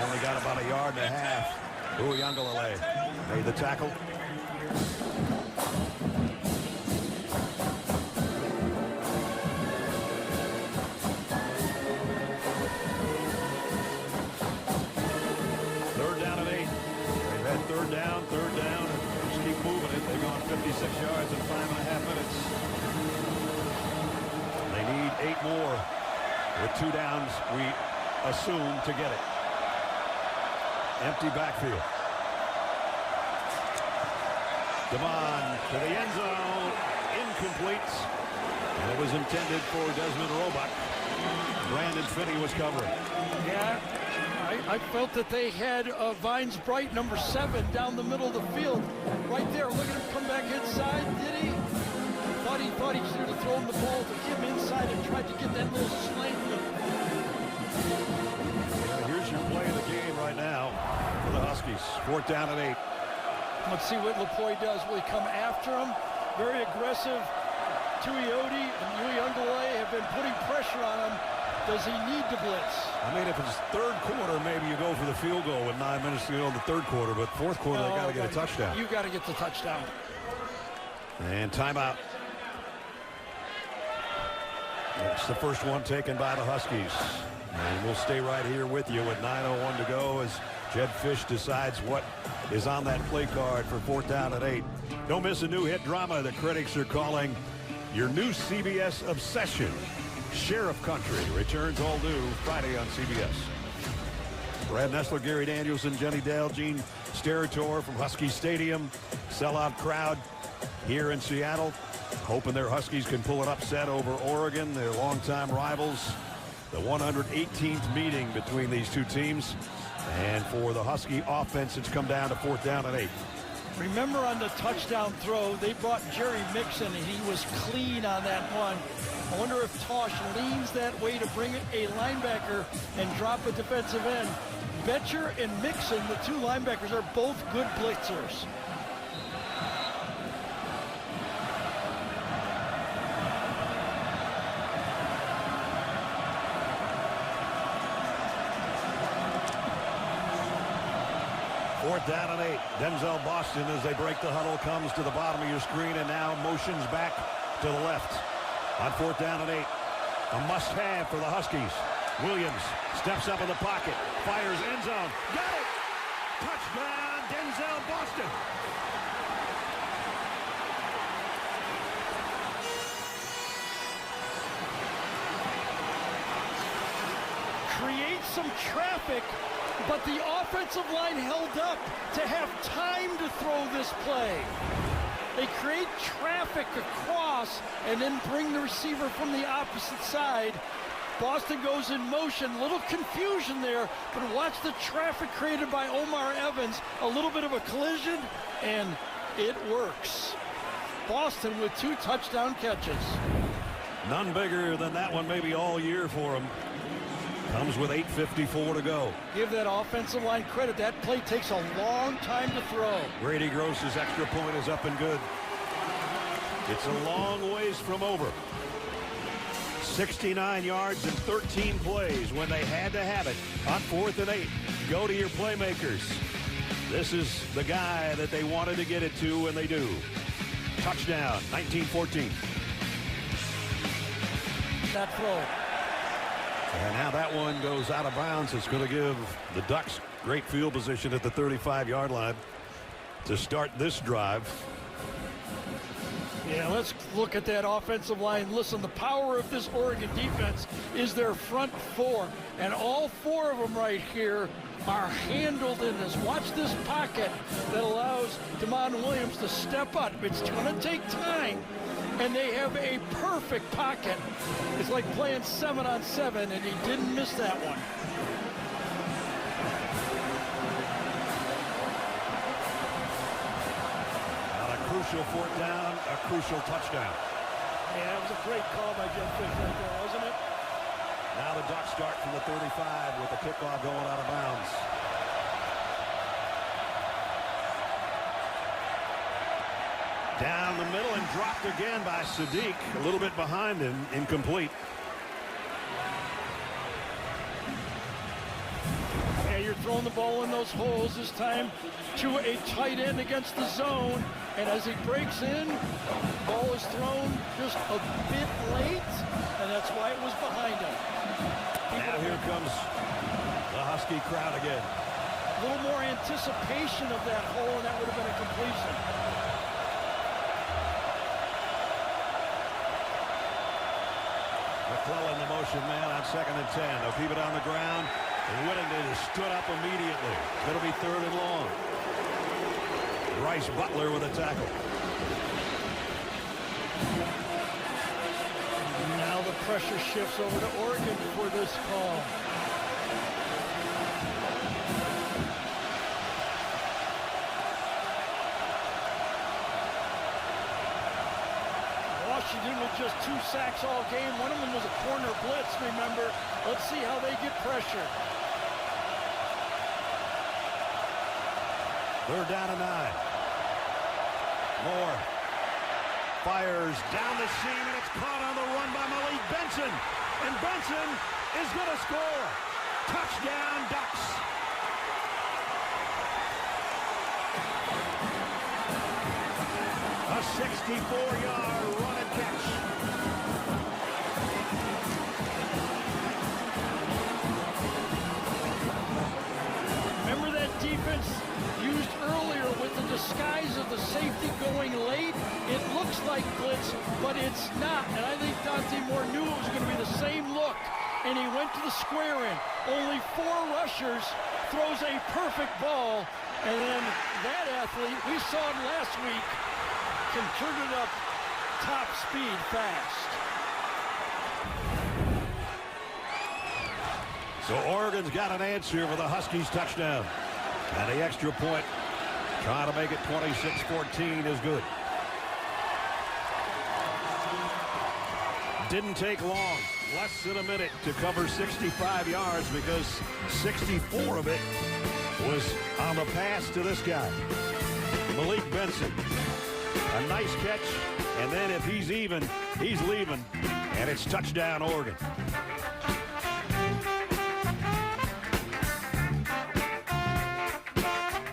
[SPEAKER 1] Only got about 1.5 yards. Uyangalele made the tackle. Third down, and just keep moving it. They've gone 56 yards in 5.5 minutes. They need 8 more with 2 downs, we assume, to get it. Empty backfield. DeMond to the end zone. Incomplete. And it was intended for Desmond Roebuck. Brandon Finney was covering.
[SPEAKER 2] Yeah. I felt that they had Vines Bright, number 7, down the middle of the field. Right there. Look at him come back inside. Did he? thought he should have thrown the ball to him inside and tried to get that little slant.
[SPEAKER 1] Here's your play of the game right now for the Huskies. 4th down and 8.
[SPEAKER 2] Let's see what Lapoy does. Will he come after him? Very aggressive. Tuioti and Uyunglele have been putting pressure on him. Does he need to blitz?
[SPEAKER 1] I mean, if it's third quarter, maybe you go for the field goal with 9 minutes to go in the third quarter, but fourth quarter, they got to get a touchdown.
[SPEAKER 2] You got to get the touchdown.
[SPEAKER 1] And timeout. It's the first one taken by the Huskies. And we'll stay right here with you with 9:01 to go as Jed Fish decides what is on that play card for 4th down and 8. Don't miss a new hit drama the critics are calling your new CBS obsession. Sheriff Country returns all new Friday on CBS. Brad Nessler, Gary Danielson, Jenny Dale, Gene Steratore from Husky Stadium. Sellout crowd here in Seattle, hoping their Huskies can pull an upset over Oregon, their longtime rivals. The 118th meeting between these two teams. And for the Husky offense, it's come down to 4th down and 8.
[SPEAKER 2] Remember on the touchdown throw, they brought Jerry Mixon, and he was clean on that one. I wonder if Tosh leans that way to bring a linebacker and drop a defensive end. Betcher and Mixon, the two linebackers, are both good blitzers.
[SPEAKER 1] Fourth down and 8. Denzel Boston, as they break the huddle, comes to the bottom of your screen and now motions back to the left. On 4th down and 8. A must-have for the Huskies. Williams steps up in the pocket, fires end zone. Got it! Touchdown, Denzel Boston.
[SPEAKER 2] Create some traffic, but the offensive line held up to have time to throw this play. They create traffic across and then bring the receiver from the opposite side. Boston goes in motion, little confusion there, but watch the traffic created by Omar Evans. A little bit of a collision, and it works. Boston with 2 touchdown catches.
[SPEAKER 1] None bigger than that one maybe all year for him. Comes with 8:54 to go.
[SPEAKER 2] Give that offensive line credit. That play takes a long time to throw.
[SPEAKER 1] Grady Gross's extra point is up and good. It's a long ways from over. 69 yards and 13 plays when they had to have it on 4th and 8. Go to your playmakers. This is the guy that they wanted to get it to, and they do. Touchdown, 19-14.
[SPEAKER 2] That throw.
[SPEAKER 1] And now that one goes out of bounds. It's going to give the Ducks great field position at the 35-yard line to start this drive.
[SPEAKER 2] Yeah, let's look at that offensive line. Listen, the power of this Oregon defense is their front 4. And all 4 of them right here are handled in this. Watch this pocket that allows Damon Williams to step up. It's going to take time. And they have a perfect pocket. It's like playing 7-on-7, and he didn't miss that one.
[SPEAKER 1] On a crucial 4th down, a crucial touchdown.
[SPEAKER 2] Yeah, that was a great call by Jed Fish right there, wasn't it?
[SPEAKER 1] Now the Ducks start from the 35 with the kickoff going out of bounds. Down the middle and dropped again by Sadiq. A little bit behind him, incomplete.
[SPEAKER 2] Yeah, you're throwing the ball in those holes this time to a tight end against the zone. And as he breaks in, the ball is thrown just a bit late, and that's why it was behind him.
[SPEAKER 1] Now here comes the Husky crowd again.
[SPEAKER 2] A little more anticipation of that hole, and that would have been a completion.
[SPEAKER 1] McClellan, the motion man on 2nd and 10. They'll keep it on the ground. And Whittington has stood up immediately. It'll be 3rd and long. Bryce Butler with a tackle.
[SPEAKER 2] Now the pressure shifts over to Oregon for this call. with just 2 sacks all game. One of them was a corner blitz, remember. Let's see how they get pressure.
[SPEAKER 1] 3rd down and 9. Moore fires down the seam, and it's caught on the run by Malik Benson. And Benson is going to score. Touchdown, Ducks. A 64-yard run and catch.
[SPEAKER 2] Remember that defense used earlier with the disguise of the safety going late? It looks like blitz, but it's not. And I think Dante Moore knew it was going to be the same look, and he went to the square end. Only 4 rushers, throws a perfect ball, and then that athlete, we saw him last week, can turn it up top speed fast.
[SPEAKER 1] So Oregon's got an answer with a Huskies touchdown. And the extra point, trying to make it 26-14 is good. Didn't take long, less than a minute to cover 65 yards because 64 of it was on the pass to this guy, Malik Benson. A nice catch, and then if he's even, he's leaving, and it's touchdown Oregon.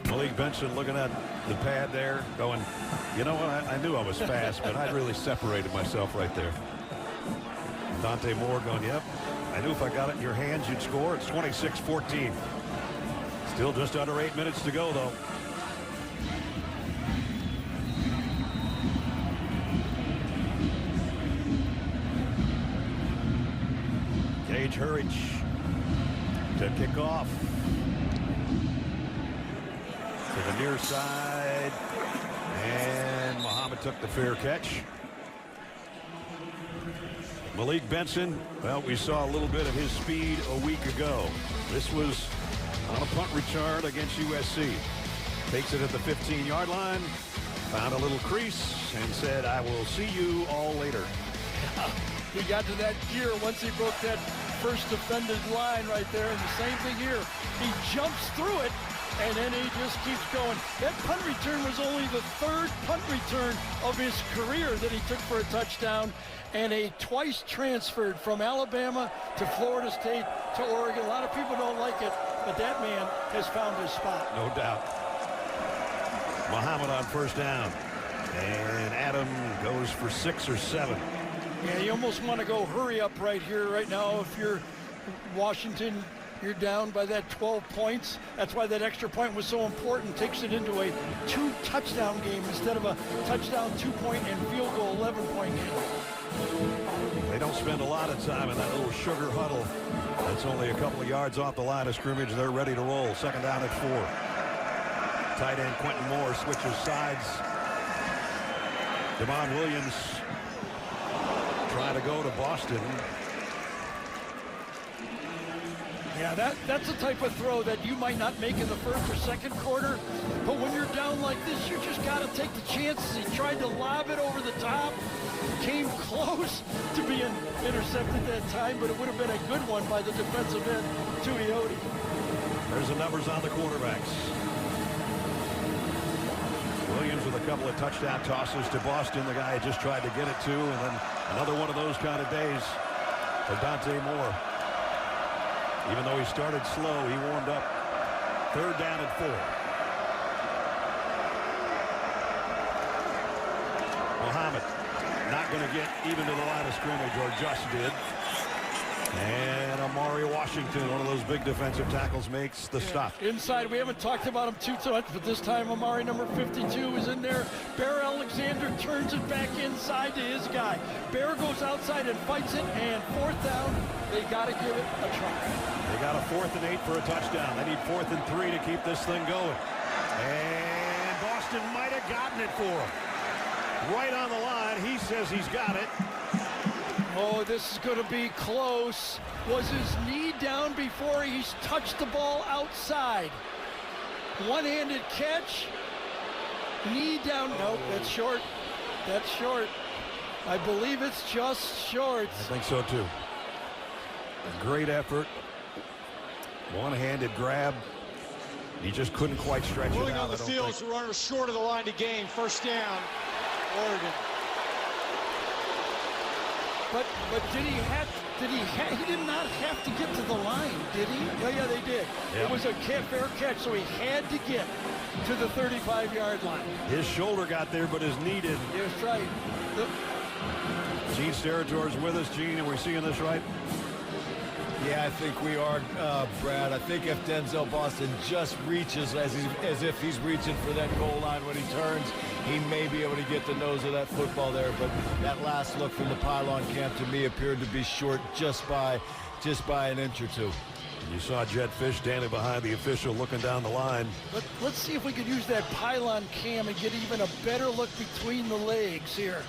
[SPEAKER 1] Malik Benson looking at the pad there, going, you know what, I knew I was fast, but I really separated myself right there. Dante Moore going, yep, I knew if I got it in your hands, you'd score. It's 26-14. Still just under 8 minutes to go, though. Gage Hurridge to kick off. To the near side. And Muhammad took the fair catch. Malik Benson, well, we saw a little bit of his speed a week ago. This was on a punt return against USC. Takes it at the 15-yard line, found a little crease, and said, I will see you all later.
[SPEAKER 2] He got to that gear once he broke that first defended line right there, and the same thing here. He jumps through it, and then he just keeps going. That punt return was only the 3rd punt return of his career that he took for a touchdown, and a twice transferred from Alabama to Florida State to Oregon. A lot of people don't like it, but that man has found his spot.
[SPEAKER 1] No doubt. Muhammad on 1st down, and Adam goes for 6 or 7.
[SPEAKER 2] Yeah, you almost want to go hurry up right here, right now. If you're Washington, you're down by that 12 points. That's why that extra point was so important. Takes it into a 2-touchdown game instead of a touchdown, 2-point, and field goal 11-point game.
[SPEAKER 1] They don't spend a lot of time in that little sugar huddle. That's only a couple of yards off the line of scrimmage. They're ready to roll. 2nd down at 4. Tight end Quentin Moore switches sides. Devon Williams trying to go to Boston.
[SPEAKER 2] Yeah, that's the type of throw that you might not make in the 1st or 2nd quarter, but when you're down like this, you just got to take the chances. He tried to lob it over the top, came close to being intercepted that time, but it would have been a good one by the defensive end, Tuioti.
[SPEAKER 1] There's the numbers on the quarterbacks. Williams with a couple of touchdown tosses to Boston, the guy just tried to get it to, and then another one of those kind of days for Dante Moore. Even though he started slow, he warmed up. 3rd down and 4. Muhammad not going to get even to the line of scrimmage, or just did. And Amari Washington, one of those big defensive tackles, makes the stop.
[SPEAKER 2] Inside, we haven't talked about him too much, but this time Amari, number 52, is in there. Bear Alexander turns it back inside to his guy. Bear goes outside and fights it, and 4th down, they got to give it a try.
[SPEAKER 1] They got a 4th and 8 for a touchdown. They need 4th and 3 to keep this thing going. And Boston might have gotten it for him. Right on the line, he says he's got it.
[SPEAKER 2] Oh, this is going to be close. Was his knee down before he's touched the ball outside? One-handed catch. Knee down. Nope, that's short. That's short. I believe it's just short.
[SPEAKER 1] I think so too. Great effort. One-handed grab. He just couldn't quite stretch it
[SPEAKER 4] Ruling
[SPEAKER 1] out.
[SPEAKER 4] on the field, the runner short of the line to gain. First down, Oregon.
[SPEAKER 2] But he did not have to get to the line, did he? Yeah, they did.
[SPEAKER 1] Yeah.
[SPEAKER 2] It was a fair catch, so he had to get to the 35-yard line.
[SPEAKER 1] His shoulder got there, but his knee didn't.
[SPEAKER 2] That's right.
[SPEAKER 1] Gene Steratore with us. Gene, are we seeing this right?
[SPEAKER 3] Yeah, I think we are, Brad. I think if Denzel Boston just reaches as if he's reaching for that goal line when he turns, he may be able to get the nose of that football there. But that last look from the pylon camp to me appeared to be short just by an inch or two.
[SPEAKER 1] You saw Jed Fish standing behind the official looking down the line.
[SPEAKER 2] Let's see if we could use that pylon cam and get even a better look between the legs here.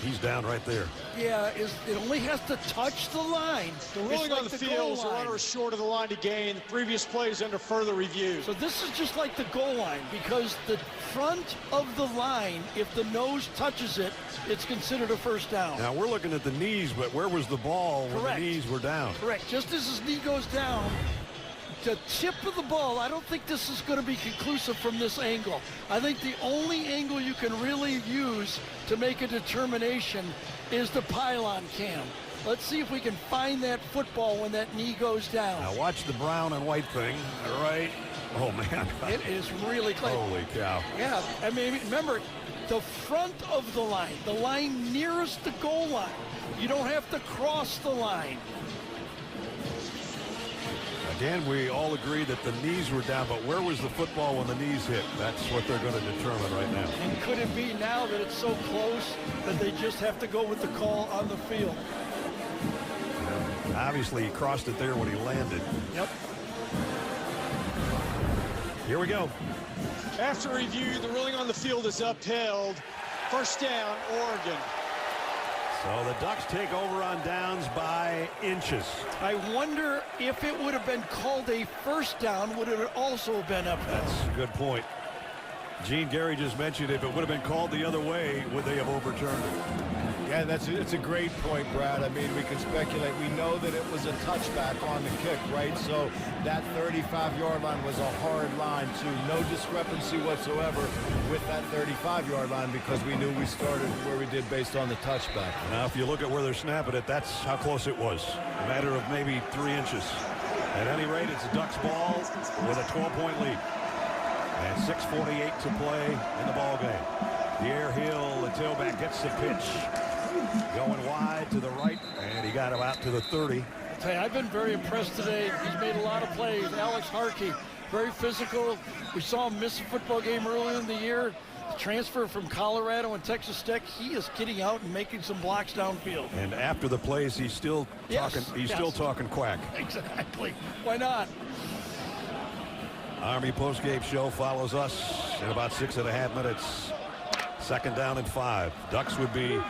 [SPEAKER 1] He's down right there.
[SPEAKER 2] Yeah, it only has to touch the line.
[SPEAKER 4] The ruling on the field is the runner is short of the line to gain. The previous play is under further review.
[SPEAKER 2] So this is just like the goal line, because the front of the line, if the nose touches it, it's considered a first down.
[SPEAKER 1] Now we're looking at the knees, but where was the ball when the knees were down?
[SPEAKER 2] Correct. Just as his knee goes down, the tip of the ball, I don't think this is going to be conclusive from this angle. I think the only angle you can really use to make a determination is the pylon cam. Let's see if we can find that football when that knee goes down.
[SPEAKER 1] Now watch the brown and white thing, all right? Oh, man.
[SPEAKER 2] It is really close.
[SPEAKER 1] Holy cow.
[SPEAKER 2] Yeah, I mean, remember, the front of the line nearest the goal line. You don't have to cross the line.
[SPEAKER 1] Again, we all agree that the knees were down, but where was the football when the knees hit? That's what they're going to determine right now.
[SPEAKER 2] And could it be now that it's so close that they just have to go with the call on the field?
[SPEAKER 1] Obviously, he crossed it there when he landed.
[SPEAKER 2] Yep.
[SPEAKER 1] Here we go.
[SPEAKER 4] After review, the ruling on the field is upheld. First down, Oregon.
[SPEAKER 1] So the Ducks take over on downs by inches.
[SPEAKER 2] I wonder if it would have been called a first down, would it also have been upheld?
[SPEAKER 1] That's a good point. Gene, Gary just mentioned if it would have been called the other way, would they have overturned it?
[SPEAKER 3] Yeah, it's a great point, Brad. I mean, we can speculate. We know that it was a touchback on the kick, right? So that 35-yard line was a hard line, too. No discrepancy whatsoever with that 35-yard line because we knew we started where we did based on the touchback.
[SPEAKER 1] Now, if you look at where they're snapping it, that's how close it was. A matter of maybe 3 inches. At any rate, it's a Ducks ball with a 12-point lead. And 6:48 to play in the ball game. Pierre Hill, the tailback, gets the pitch. Going wide to the right, and he got him out to the 30.
[SPEAKER 2] Hey, I've been very impressed today. He's made a lot of plays. Alex Harkey, very physical. We saw him miss a football game earlier in the year. The transfer from Colorado and Texas Tech, he is getting out and making some blocks downfield.
[SPEAKER 1] And after the plays, he's still talking. Still talking quack.
[SPEAKER 2] Exactly. Why not?
[SPEAKER 1] Army postgame show follows us in about 6.5 minutes. Second down and 5. Ducks would be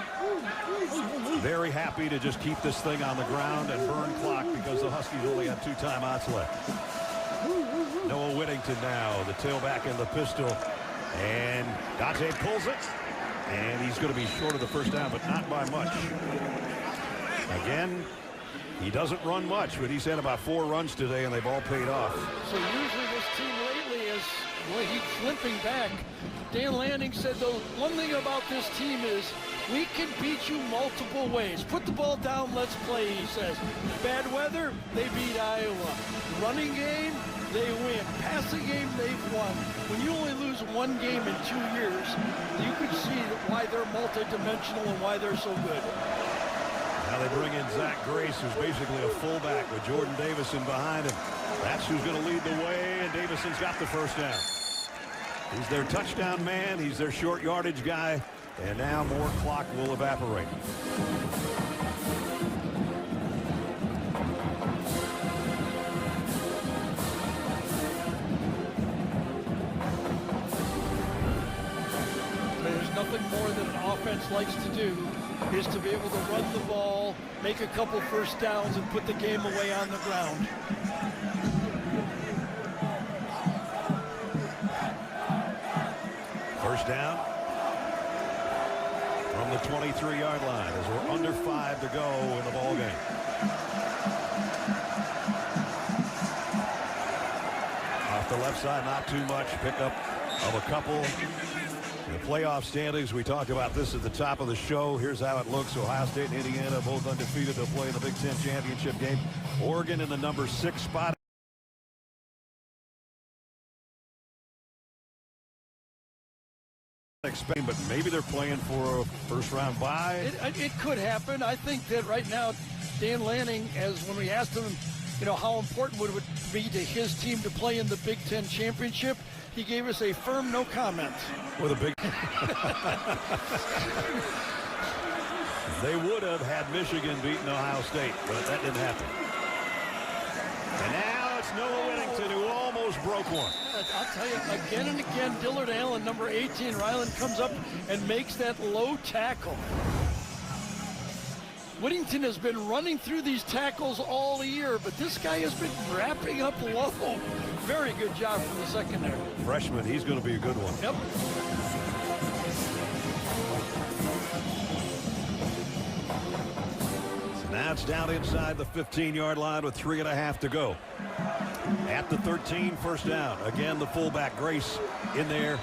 [SPEAKER 1] very happy to just keep this thing on the ground and burn clock because the Huskies only have 2 timeouts left. Noah Whittington now, the tailback in the pistol. And Dante pulls it. And he's going to be short of the first down, but not by much. Again, he doesn't run much, but he's had about 4 runs today, and they've all paid off.
[SPEAKER 2] So usually this team lately is, well, he's limping back. Dan Lanning said the one thing about this team is we can beat you multiple ways. Put the ball down, let's play, he says. Bad weather, they beat Iowa. Running game, they win. Passing game, they've won. When you only lose 1 game in 2 years, you can see why they're multidimensional and why they're so good.
[SPEAKER 1] Now they bring in Zach Grace, who's basically a fullback with Jordan Davison behind him. That's who's going to lead the way, and Davison's got the first down. He's their touchdown man. He's their short yardage guy. And now more clock will evaporate.
[SPEAKER 2] There's nothing more that an offense likes to do is to be able to run the ball, make a couple first downs, and put the game away on the ground.
[SPEAKER 1] First down from the 23-yard line as we're under 5 to go in the ball game. Off the left side, not too much. Pickup of a couple. The playoff standings, we talked about this at the top of the show. Here's how it looks. Ohio State and Indiana both undefeated. They'll play in the Big Ten championship game. Oregon in the number 6 spot. But maybe they're playing for a first-round bye.
[SPEAKER 2] It could happen. I think that right now, Dan Lanning, as when we asked him, how important would it be to his team to play in the Big Ten championship, he gave us a firm no comment.
[SPEAKER 1] With a big... They would have had Michigan beaten Ohio State, but that didn't happen. And now it's Noah Whittington, who almost broke one.
[SPEAKER 2] I'll tell you, again and again, Dillard Allen, number 18, Ryland comes up and makes that low tackle. Whittington has been running through these tackles all year, but this guy has been wrapping up low. Very good job from the secondary.
[SPEAKER 1] Freshman, he's going to be a good one.
[SPEAKER 2] Yep.
[SPEAKER 1] So now it's down inside the 15-yard line with 3.5 to go. At the 13, first down. Again, the fullback, Grace, in there.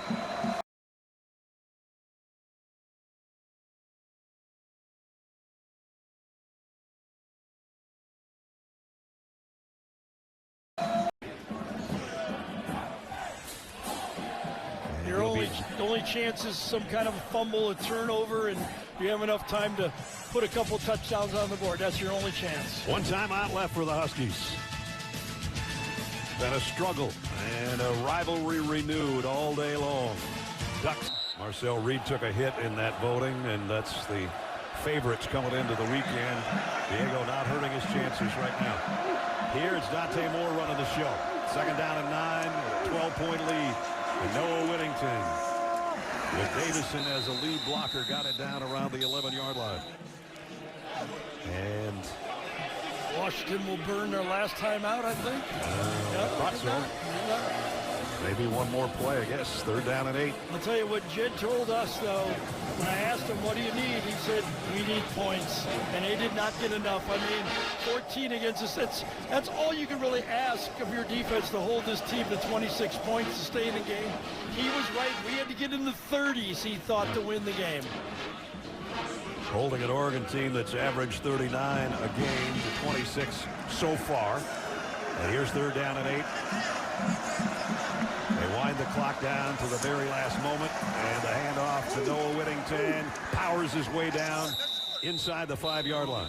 [SPEAKER 2] The only chance is some kind of a fumble, a turnover, and you have enough time to put a couple touchdowns on the board. That's your only chance.
[SPEAKER 1] One timeout left for the Huskies. Been a struggle and a rivalry renewed all day long. Ducks. Marcel Reed took a hit in that voting, and that's the favorites coming into the weekend. Diego not hurting his chances right now. Here it's Dante Moore running the show. Second down and 9, with a 12-point lead. And Noah Whittington, with Davison as a lead blocker, got it down around the 11-yard line. And
[SPEAKER 2] Washington will burn their last time out, I think.
[SPEAKER 1] I thought so. Maybe one more play, I guess. Third down and 8.
[SPEAKER 2] I'll tell you what Jed told us, though. When I asked him, what do you need? He said, we need points. And they did not get enough. I mean, 14 against us. That's all you can really ask of your defense, to hold this team to 26 points to stay in the game. He was right. We had to get in the 30s, he thought, to win the game.
[SPEAKER 1] Holding an Oregon team that's averaged 39 a game to 26 so far. And here's third down and 8. They wind the clock down to the very last moment, and the handoff to Noah Whittington powers his way down inside the 5-yard line.